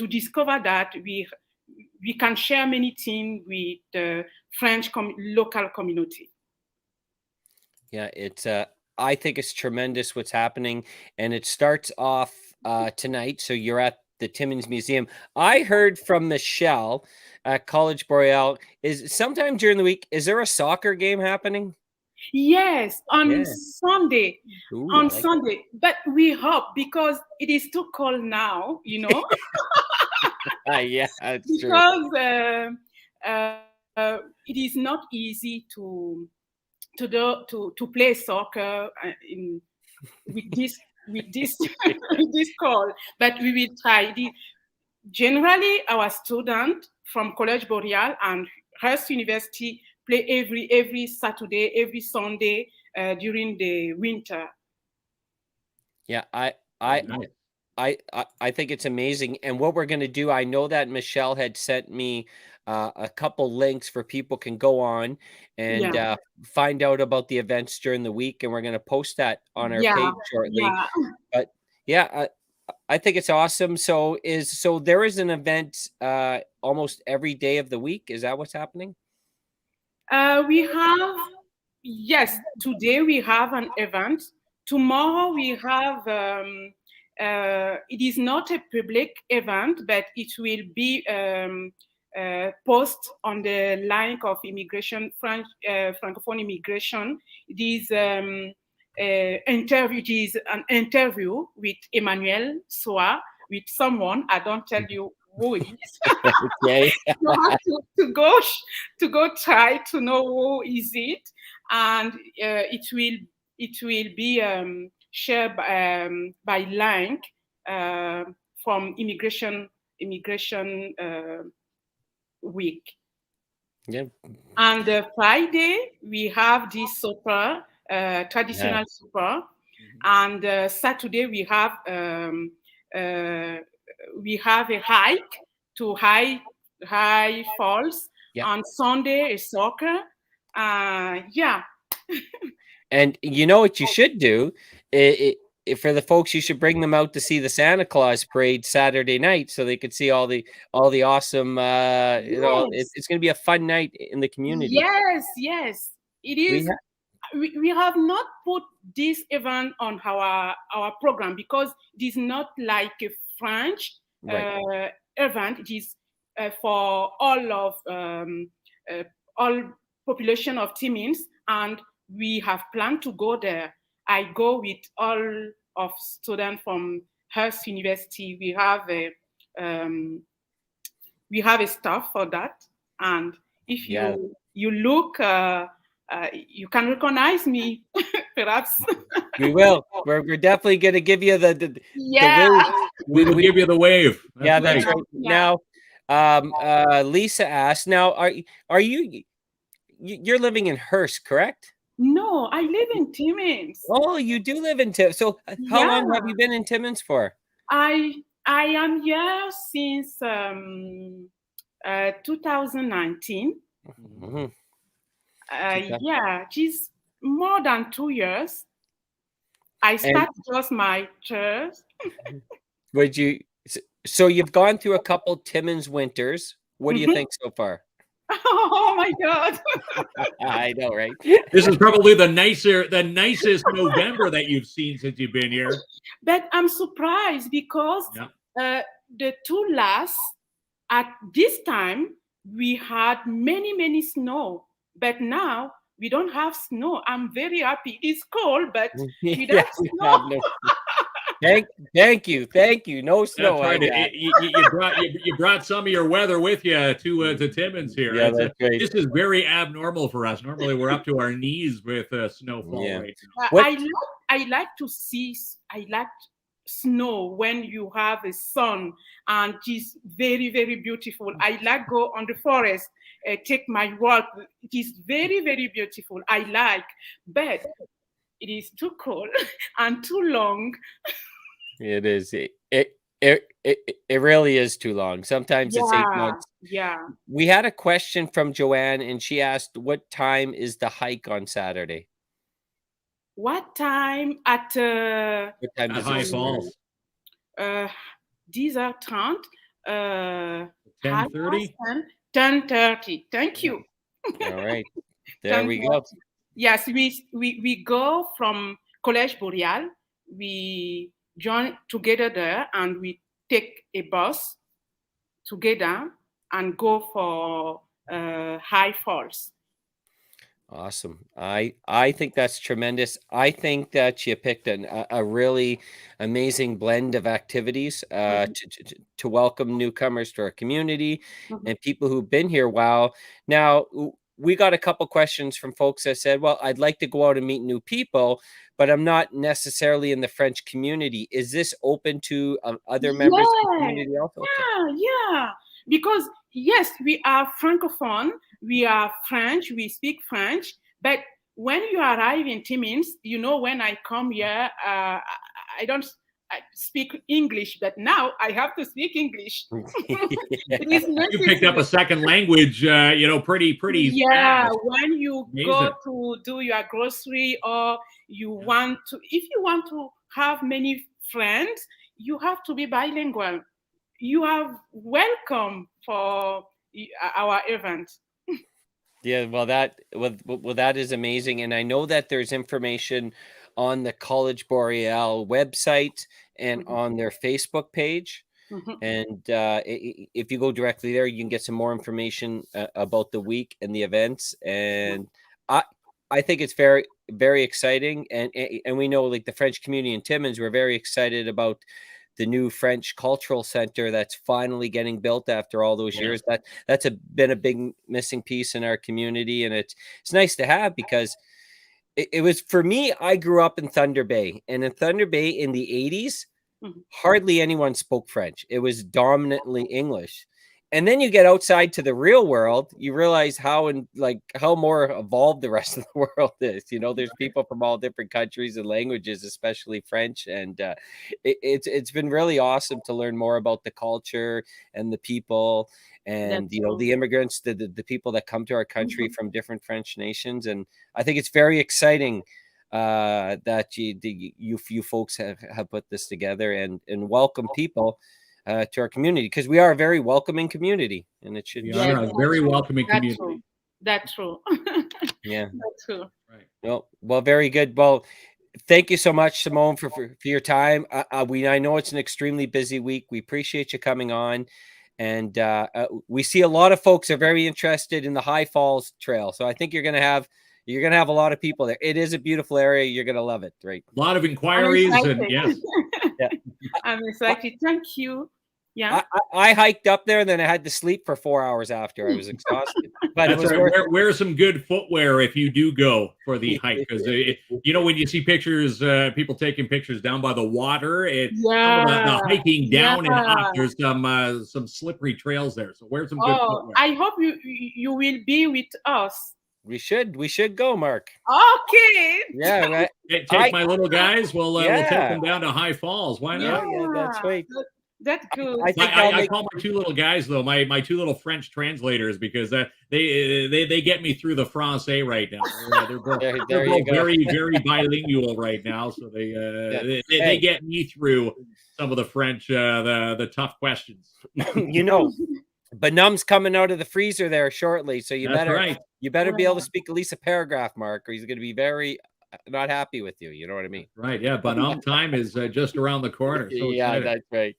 discover that we can share many things with the French local community. Yeah, it's I think it's tremendous what's happening, and it starts off tonight. So you're at the Timmins Museum. I heard from Michelle at College Boreal, is sometime during the week, is there a soccer game happening? Yes, on Sunday. Ooh, on Sunday. But we hope, because it is too cold now, you know. Yeah, that's true. Because it is not easy to play soccer with this with this cold. But we will try. Generally, our students from College Boreal and Hearst University play every Saturday, every Sunday during the winter. Yeah, I think it's amazing. And what we're going to do, I know that Michelle had sent me a couple links for people can go on and find out about the events during the week, and we're going to post that on our page shortly. Yeah. But yeah, I think it's awesome. So there is an event almost every day of the week. Is that what's happening? We have, yes, today we have an event. Tomorrow we have, it is not a public event, but it will be post on the line of immigration, Francophone immigration. It is an interview with Emmanuel Soa, with someone. I don't tell you who it is. Okay. You have to go try to know who is it, and it will be shared by link from immigration week. Yeah. And Friday we have this supper, traditional supper, and Saturday we have a hike to High Falls. On Sunday is soccer. Yeah. And you know what you should do? For the folks, you should bring them out to see the Santa Claus parade Saturday night, so they could see all the awesome. You know, it's going to be a fun night in the community. Yes, it is. We have not put this event on our program because it is not like a French event. It is for all population of Timmins, and we have planned to go there. I go with all of students from Hearst University. We have a staff for that, and if you look, you can recognize me, perhaps. We will. We're definitely going to give you the wave. We will give you the wave. That's right. Yeah. Now, Lisa asked. Now, are you're living in Hearst, correct? No, I live in Timmins. Oh, you do live in Timmins. So how long have you been in Timmins for? I am here since 2019. Mm-hmm. Yeah, it's more than 2 years. I started just my church. So you've gone through a couple Timmins winters. What do you think so far? Oh my God. I know, right? This is probably the nicest November that you've seen since you've been here. But I'm surprised because the two last, at this time, we had many snow. But now we don't have snow. I'm very happy. It's cold, but we don't have snow. Thank you. No snow. That's right. You brought some of your weather with you to Timmins here. Yeah, that's great. This is very abnormal for us. Normally, we're up to our knees with snowfall right now. I like to see. I like snow, when you have a sun, and it's very, very beautiful. I like go on the forest, take my walk. It is very, very beautiful. I like, but it is too cold and too long. It is. It really is too long. Sometimes it's 8 months. Yeah. We had a question from Joanne, and she asked, what time is the hike on Saturday? What time at High Falls? 10h30. 10:30? 10:30. Thank you. All right. There we go. Yes, we go from Collège Boreal. We join together there, and we take a bus together and go for High Falls. Awesome. I think that's tremendous. I think that you picked a really amazing blend of activities to welcome newcomers to our community and people who've been here a while. Now, we got a couple questions from folks that said, well, I'd like to go out and meet new people, but I'm not necessarily in the French community. Is this open to other members of the community also? Yeah. Because yes, we are Francophone, we are French, we speak French, but when you arrive in Timmins, when I come here, I don't speak English, but now I have to speak English. You picked up a second language, pretty yeah, fast. When you go to do your grocery, or if you want to have many friends, you have to be bilingual. You are welcome for our event. Yeah, well, that is amazing, and I know that there's information on the College Boreal website and on their Facebook page. And if you go directly there, you can get some more information about the week and the events. And I think it's very, very exciting, and we know, like, the French community in Timmins, we're very excited about the new French Cultural Center that's finally getting built after all those years. That's been a big missing piece in our community, and it's nice to have, because it was, for me, I grew up in Thunder Bay, and in Thunder Bay in the 80s, hardly anyone spoke French. It was dominantly English. And then you get outside to the real world, you realize how more evolved the rest of the world is. There's people from all different countries and languages, especially French. And it's been really awesome to learn more about the culture and the people, and the immigrants, the people that come to our country from different French nations. And I think it's very exciting that you folks have put this together and welcome people to our community, because we are a very welcoming community, and it should be a very welcoming community. That's true. Yeah, that's true. Right. Well, very good. Well, thank you so much, Simone, for your time. I know it's an extremely busy week. We appreciate you coming on, and we see a lot of folks are very interested in the High Falls Trail. So I think you're gonna have a lot of people there. It is a beautiful area. You're gonna love it. Right. A lot of inquiries, and yes. Yeah. I'm excited. Thank you. Yeah, I hiked up there, and then I had to sleep for 4 hours after. I was exhausted. But that's right. Wear some good footwear if you do go for the hike, because when you see pictures, people taking pictures down by the water, the hiking down and up, there's some slippery trails there. So wear some good footwear. I hope you will be with us. We should go, Mark. Okay. Yeah, right. Take my little guys. We'll take them down to High Falls. Why not? Yeah, that's right. That's good. I call my two little guys, though, my two little French translators, because they get me through the Francais right now. They're both very, very bilingual right now, so they get me through some of the French, the tough questions. Benum's coming out of the freezer there shortly, so you better be able to speak at least a paragraph, Mark, or he's going to be very not happy with you. You know what I mean? Right. Yeah. Benum time is just around the corner. So yeah, that's right.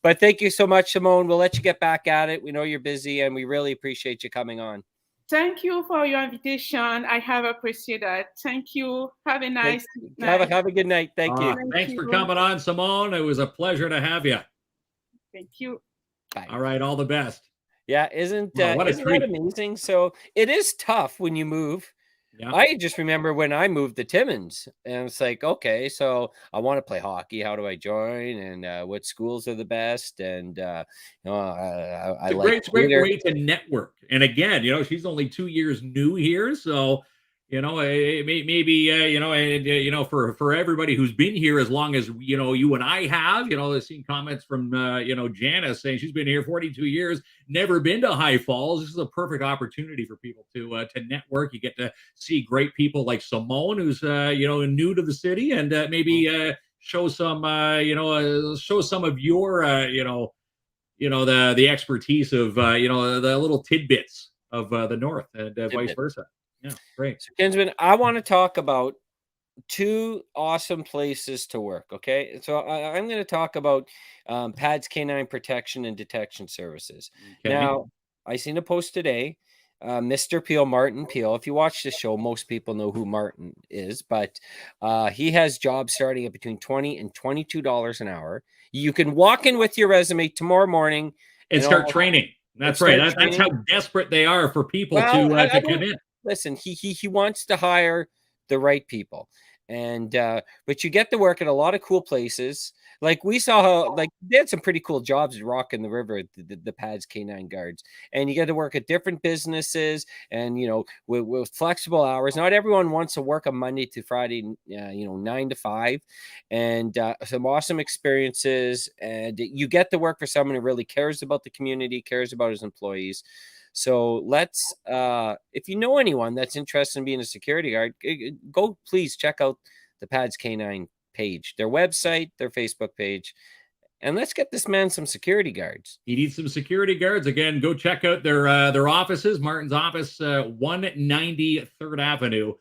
But thank you so much, Simone. We'll let you get back at it. We know you're busy, and we really appreciate you coming on. Thank you for your invitation. I have appreciated that. Thank you. Have a nice night. Have a good night. Thank you. Thanks for coming on, Simone. It was a pleasure to have you. Thank you. Bye. All right. All the best. Yeah. Isn't that amazing? So it is tough when you move. Yeah. I just remember when I moved to Timmins, and it's like, okay, so I want to play hockey. How do I join? And what schools are the best? And I like It's a great way to network. And again, she's only 2 years new here, so maybe and for everybody who's been here as long as you and I have, I've seen comments from Janice saying she's been here 42 years, never been to High Falls. This is a perfect opportunity for people to network. You get to see great people like Simone, who's new to the city, and maybe show some show some of your the expertise of the little tidbits of the north, and vice versa. Yeah, great. So, Kinsman, I want to talk about 2 awesome places to work. Okay, so I'm going to talk about PADS Canine Protection and Detection Services. Okay. Now, I seen a post today. Mr. Peel, Martin Peel. If you watch the show, most people know who Martin is, but he has jobs starting at between $20 and $22 an hour. You can walk in with your resume tomorrow morning and start training. That's right. That's how desperate they are for people to come in. Listen, he wants to hire the right people, and but you get to work at a lot of cool places. Like we saw how they had some pretty cool jobs at Rock in the River, the PADS Canine Guards, and you get to work at different businesses, and with flexible hours. Not everyone wants to work a Monday to Friday, 9 to 5, and some awesome experiences. And you get to work for someone who really cares about the community, cares about his employees. So let's, if you know anyone that's interested in being a security guard, go please check out the PADS Canine page, their website, their Facebook page, and let's get this man some security guards. He needs some security guards. Again, go check out their offices. Martin's office, 190 3rd Avenue,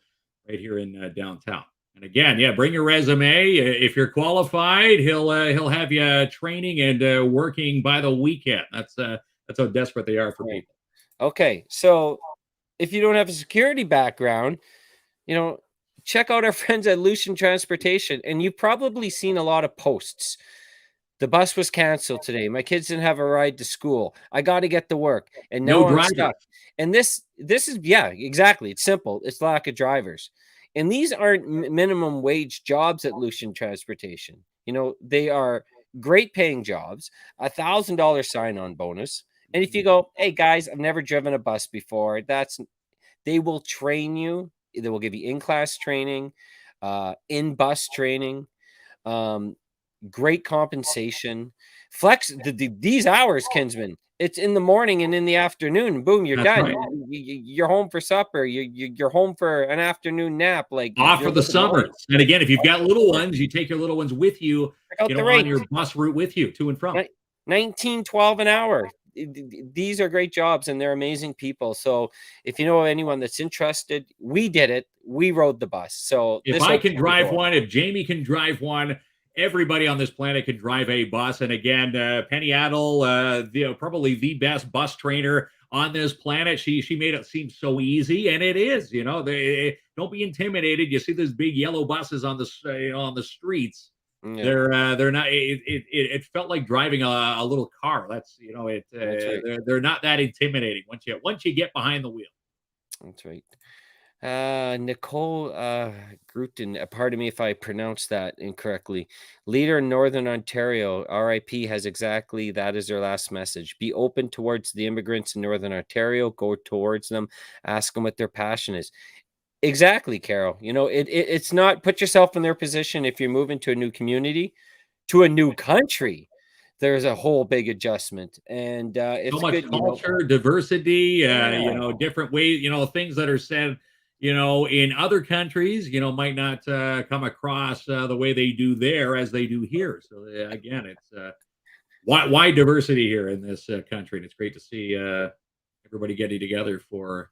right here in downtown. And again, yeah, bring your resume. If you're qualified, he'll have you training and working by the weekend. That's how desperate they are for people. Okay, so if you don't have a security background, check out our friends at Lucian Transportation, and you've probably seen a lot of posts. The bus was canceled today. My kids didn't have a ride to school. I got to get to work, and now I'm stuck. And this is, yeah, exactly. It's simple. It's lack of drivers, and these aren't minimum wage jobs at Lucian Transportation. They are great paying jobs, $1,000 sign-on bonus. And if you go, hey guys, I've never driven a bus before, they will train you. They will give you in-class training, in-bus training, great compensation, flex. These hours, Kinsman, it's in the morning and in the afternoon. Boom, you're done. Right. You're home for supper. You're home for an afternoon nap. Like off for the summers. And again, if you've got little ones, you take your little ones with you, on your bus route with you to and from. $19.12 an hour. These are great jobs, and they're amazing people. So if you know anyone that's interested, we did it. We rode the bus. So if I can drive one, if Jamie can drive one, everybody on this planet can drive a bus. And again, Penny Adel, probably the best bus trainer on this planet. She made it seem so easy, and it is. They don't be intimidated. You see those big yellow buses on the streets. Yeah. They're not. It felt like driving a little car. That's right. They're not that intimidating once you get behind the wheel. That's right. Nicole Grutin, pardon me if I pronounced that incorrectly. Leader in Northern Ontario, RIP, has exactly that as their last message. Be open towards the immigrants in Northern Ontario. Go towards them. Ask them what their passion is. Exactly, Carol. It's not, put yourself in their position. If you're moving to a new community, to a new country, there's a whole big adjustment. And it's so much good, culture, diversity, different ways, things that are said, in other countries, might not come across the way they do there as they do here. So again, it's why diversity here in this country. And it's great to see everybody getting together for,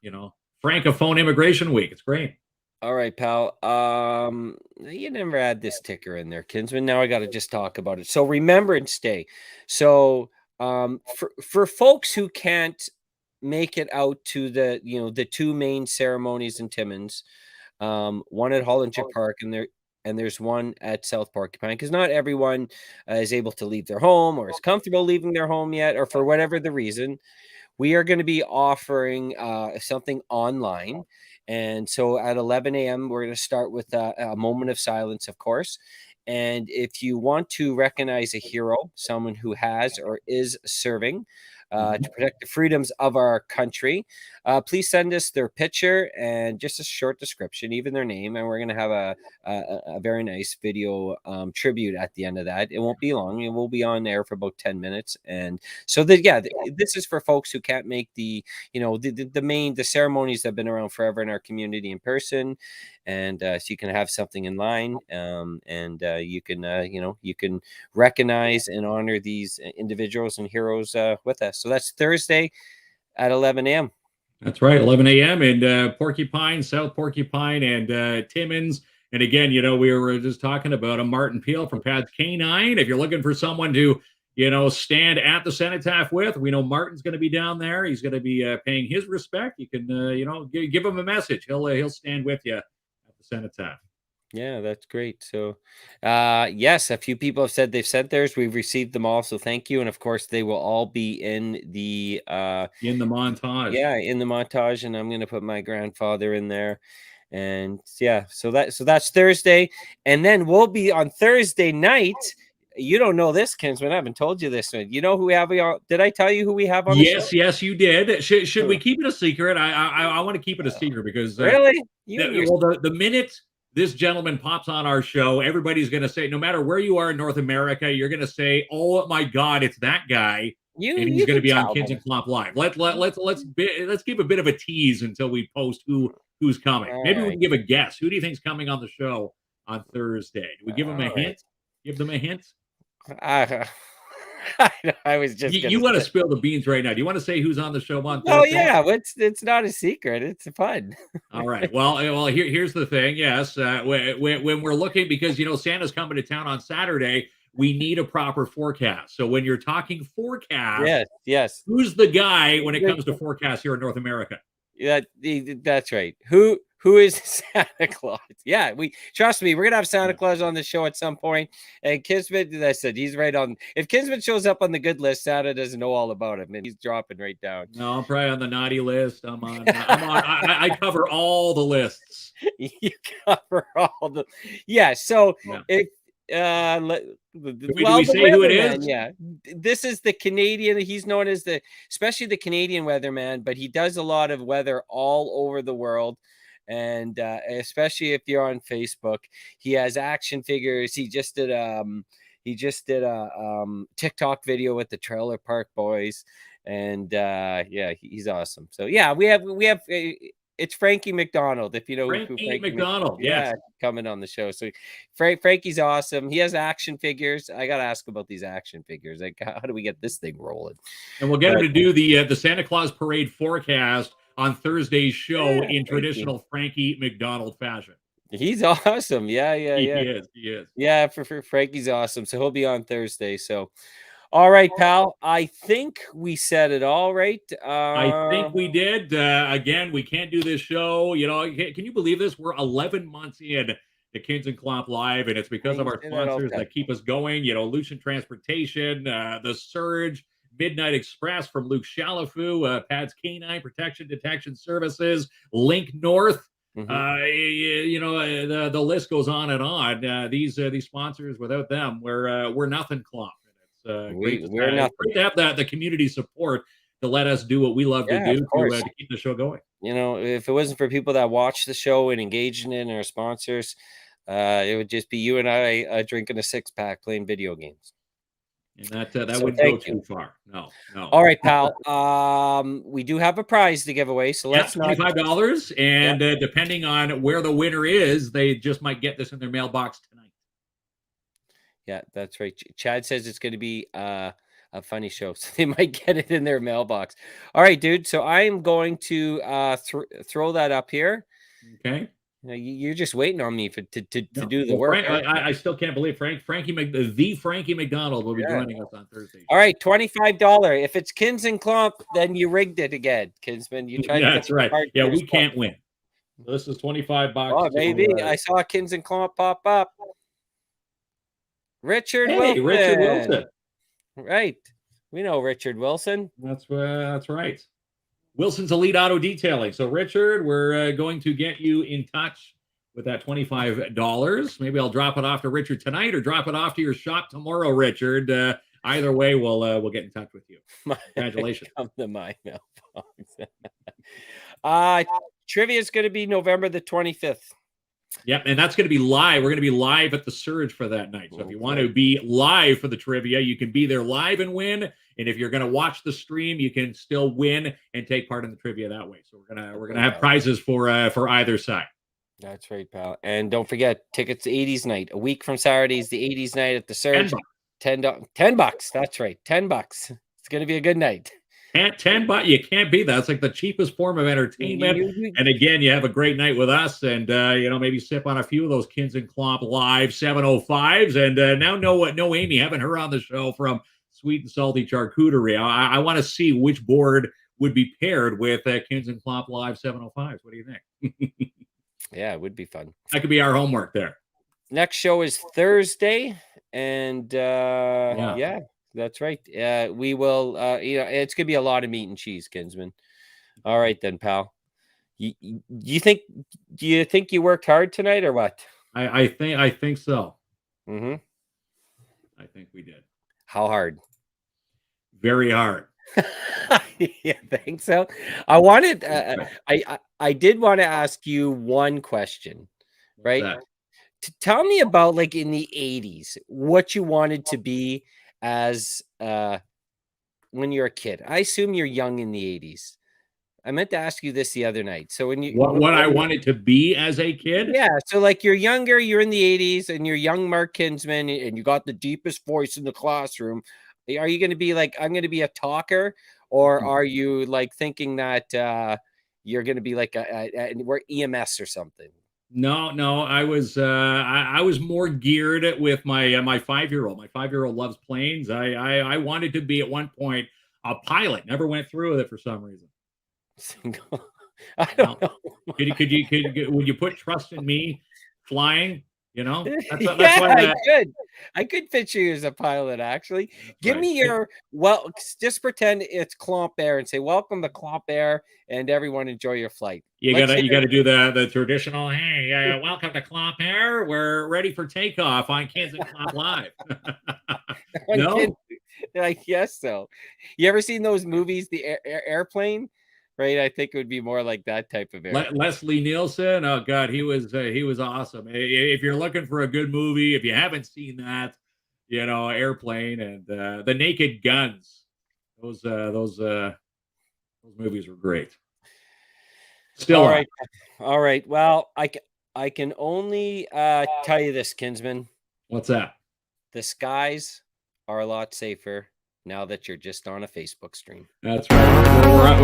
Francophone Immigration Week. It's great. All right, pal. You never had this ticker in there, Kinsman. Now I got to just talk about it. So Remembrance Day. So for folks who can't make it out to the 2 main ceremonies in Timmins, one at Hollinger Park and there's one at South Porcupine, because not everyone is able to leave their home or is comfortable leaving their home yet, or for whatever the reason. We are going to be offering something online, And so at 11 a.m., we're going to start with a moment of silence, of course. And if you want to recognize a hero, someone who has or is serving to protect the freedoms of our country, please send us their picture and just a short description, even their name. And we're going to have a very nice video tribute at the end of that. It won't be long. It will be on there for about 10 minutes. And so this is for folks who can't make the ceremonies that have been around forever in our community in person. And so you can have something in line, and you can recognize and honor these individuals and heroes with us. So that's Thursday at 11 a.m. That's right, 11 a.m. in Porcupine, South Porcupine, and Timmins. And again, we were just talking about Martin Peel from Pads K9. If you're looking for someone to, stand at the cenotaph with, we know Martin's going to be down there. He's going to be paying his respect. You can, give him a message. He'll stand with you at the cenotaph. Yeah, that's great. So, yes, a few people have said they've sent theirs. We've received them all, so thank you. And of course, they will all be in the montage. Yeah, in the montage, and I'm going to put my grandfather in there. And yeah, so that's Thursday, and then we'll be on Thursday night. You don't know this, Kinsman. I haven't told you this one. You know who we have? Did I tell you who we have on the show? Yes, you did. Should we keep it a secret? I want to keep it a secret because really, the minute this gentleman pops on our show, everybody's going to say, no matter where you are in North America, you're going to say, "Oh my God, it's that guy!" And he's going to be on Kids and Clomp Live. Let's give a bit of a tease until we post who's coming. Maybe we can give a guess. Who do you think's coming on the show on Thursday? Do we give them a hint? Give them a hint. I was just. You want to spill the beans right now? Do you want to say who's on the show on Thursday? Oh yeah, it's not a secret. It's fun. All right. Well, here's the thing. Yes, when we're looking, because Santa's coming to town on Saturday, we need a proper forecast. So when you're talking forecast, yes, who's the guy when it comes to forecast here in North America? Yeah, that's right. Who is Santa Claus? Yeah, trust me, we're gonna have Santa Claus on the show at some point. And Kismet, as I said, he's right on. If Kismet shows up on the good list, Santa doesn't know all about him, and he's dropping right down. No, I'm probably on the naughty list. I cover all the lists. You cover all the. Yeah. So if. Do we say who it is? Yeah, this is the Canadian. He's known as especially the Canadian weatherman, but he does a lot of weather all over the world. And especially if you're on Facebook, he has action figures. He just did a TikTok video with the Trailer Park Boys, and he's awesome. So yeah, we have. It's Frankie McDonald, if you know who Frankie McDonald, yes, coming on the show. So Frankie's awesome. He has action figures. I got to ask about these action figures. Like, how do we get this thing rolling? And we'll get him to do the Santa Claus parade forecast on Thursday's show in traditional Frankie McDonald fashion. He's awesome. Yeah. He is. Yeah, for Frankie's awesome. So he'll be on Thursday. So. All right, pal. I think we said it all, right? I think we did. Again, we can't do this show. Can you believe this? We're 11 months in to Kids and Clomp Live, and it's because of our sponsors that keep us going. Lucian Transportation, The Surge, Midnight Express from Luke Shalafu, Pads K9 Protection Detection Services, Link North. The list goes on and on. These sponsors, without them, we're nothing, Clomp. Great to have the community support to let us do what we love to do to keep the show going. If it wasn't for people that watch the show and engage in it and our sponsors, it would just be you and I drinking a 6-pack playing video games. And that wouldn't go too far. No. All right, pal. We do have a prize to give away, so let's $25, and depending on where the winner is, they just might get this in their mailbox tonight. Yeah, that's right. Chad says it's going to be a funny show, so they might get it in their mailbox. All right, dude. So I'm going to throw that up here. Okay. You're just waiting on me to do the work. I still can't believe Frankie McDonald will be joining us on Thursday. All right, $25. If it's Kins and Clomp, then you rigged it again, Kinsman. You tried. That's right. Yeah, we can't win. So this is $25. Oh, maybe I saw Kins and Clomp pop up. Richard Wilson. Right. We know Richard Wilson. That's right. Wilson's Elite Auto Detailing. So, Richard, we're going to get you in touch with that $25. Maybe I'll drop it off to Richard tonight or drop it off to your shop tomorrow, Richard. Either way, we'll get in touch with you. Congratulations. Come to my mailbox. Trivia is going to be November the 25th. Yep, and that's going to be live. We're going to be live at the Surge for that night. So if you want to be live for the trivia, you can be there live and win. And if you're going to watch the stream, you can still win and take part in the trivia that way. So we're gonna have prizes for either side. That's right, pal. And don't forget, tickets to 80s night. A week from Saturday is the 80s night at the Surge. $10. That's right, $10. It's going to be a good night. $10, you can't beat that. It's like the cheapest form of entertainment. And again, you have a great night with us, and maybe sip on a few of those Kins and Klomp Live 705s. And now no Amy, having her on the show from Sweet and Salty Charcuterie. I want to see which board would be paired with Kins and Klomp Live 705s. What do you think? Yeah, it would be fun. That could be our homework there. Next show is Thursday, and yeah, that's right. We will. It's gonna be a lot of meat and cheese, Kinsman. All right then, pal. Do you think you worked hard tonight or what? I think so. Mm-hmm. I think we did. How hard? Very hard. Yeah, think so. I wanted. I did want to ask you one question, right? Tell me about, like, in the 80s, what you wanted to be as when you're a kid. I assume you're young in the 80s. I meant to ask you this the other night. So when you what I wanted to be as a kid? Yeah. So like you're younger, you're in the 80s, and you're young Mark Kinsman, and you got the deepest voice in the classroom. Are you going to be like, I'm going to be a talker, or are you like thinking that you're going to be like we're EMS or something? No. I was more geared with my my 5-year-old. My 5-year-old loves planes. I wanted to be at one point a pilot. Never went through with it for some reason. I don't know. Would you put trust in me flying? That's why I could picture you as a pilot, actually. Give me your, just pretend it's Klomp Air and say, welcome to Klomp Air, and everyone enjoy your flight. You gotta do the traditional, hey, welcome to Klomp Air. We're ready for takeoff on Kins and Klomp Live. No? I guess so. You ever seen those movies, the airplane? Right, I think it would be more like that type of air. Leslie Nielsen, oh God, he was awesome. If you're looking for a good movie, if you haven't seen that, Airplane and The Naked Guns, those movies were great. Still, all right. Well, I can only tell you this, Kinsman. What's that? The skies are a lot safer now that you're just on a Facebook stream. That's right.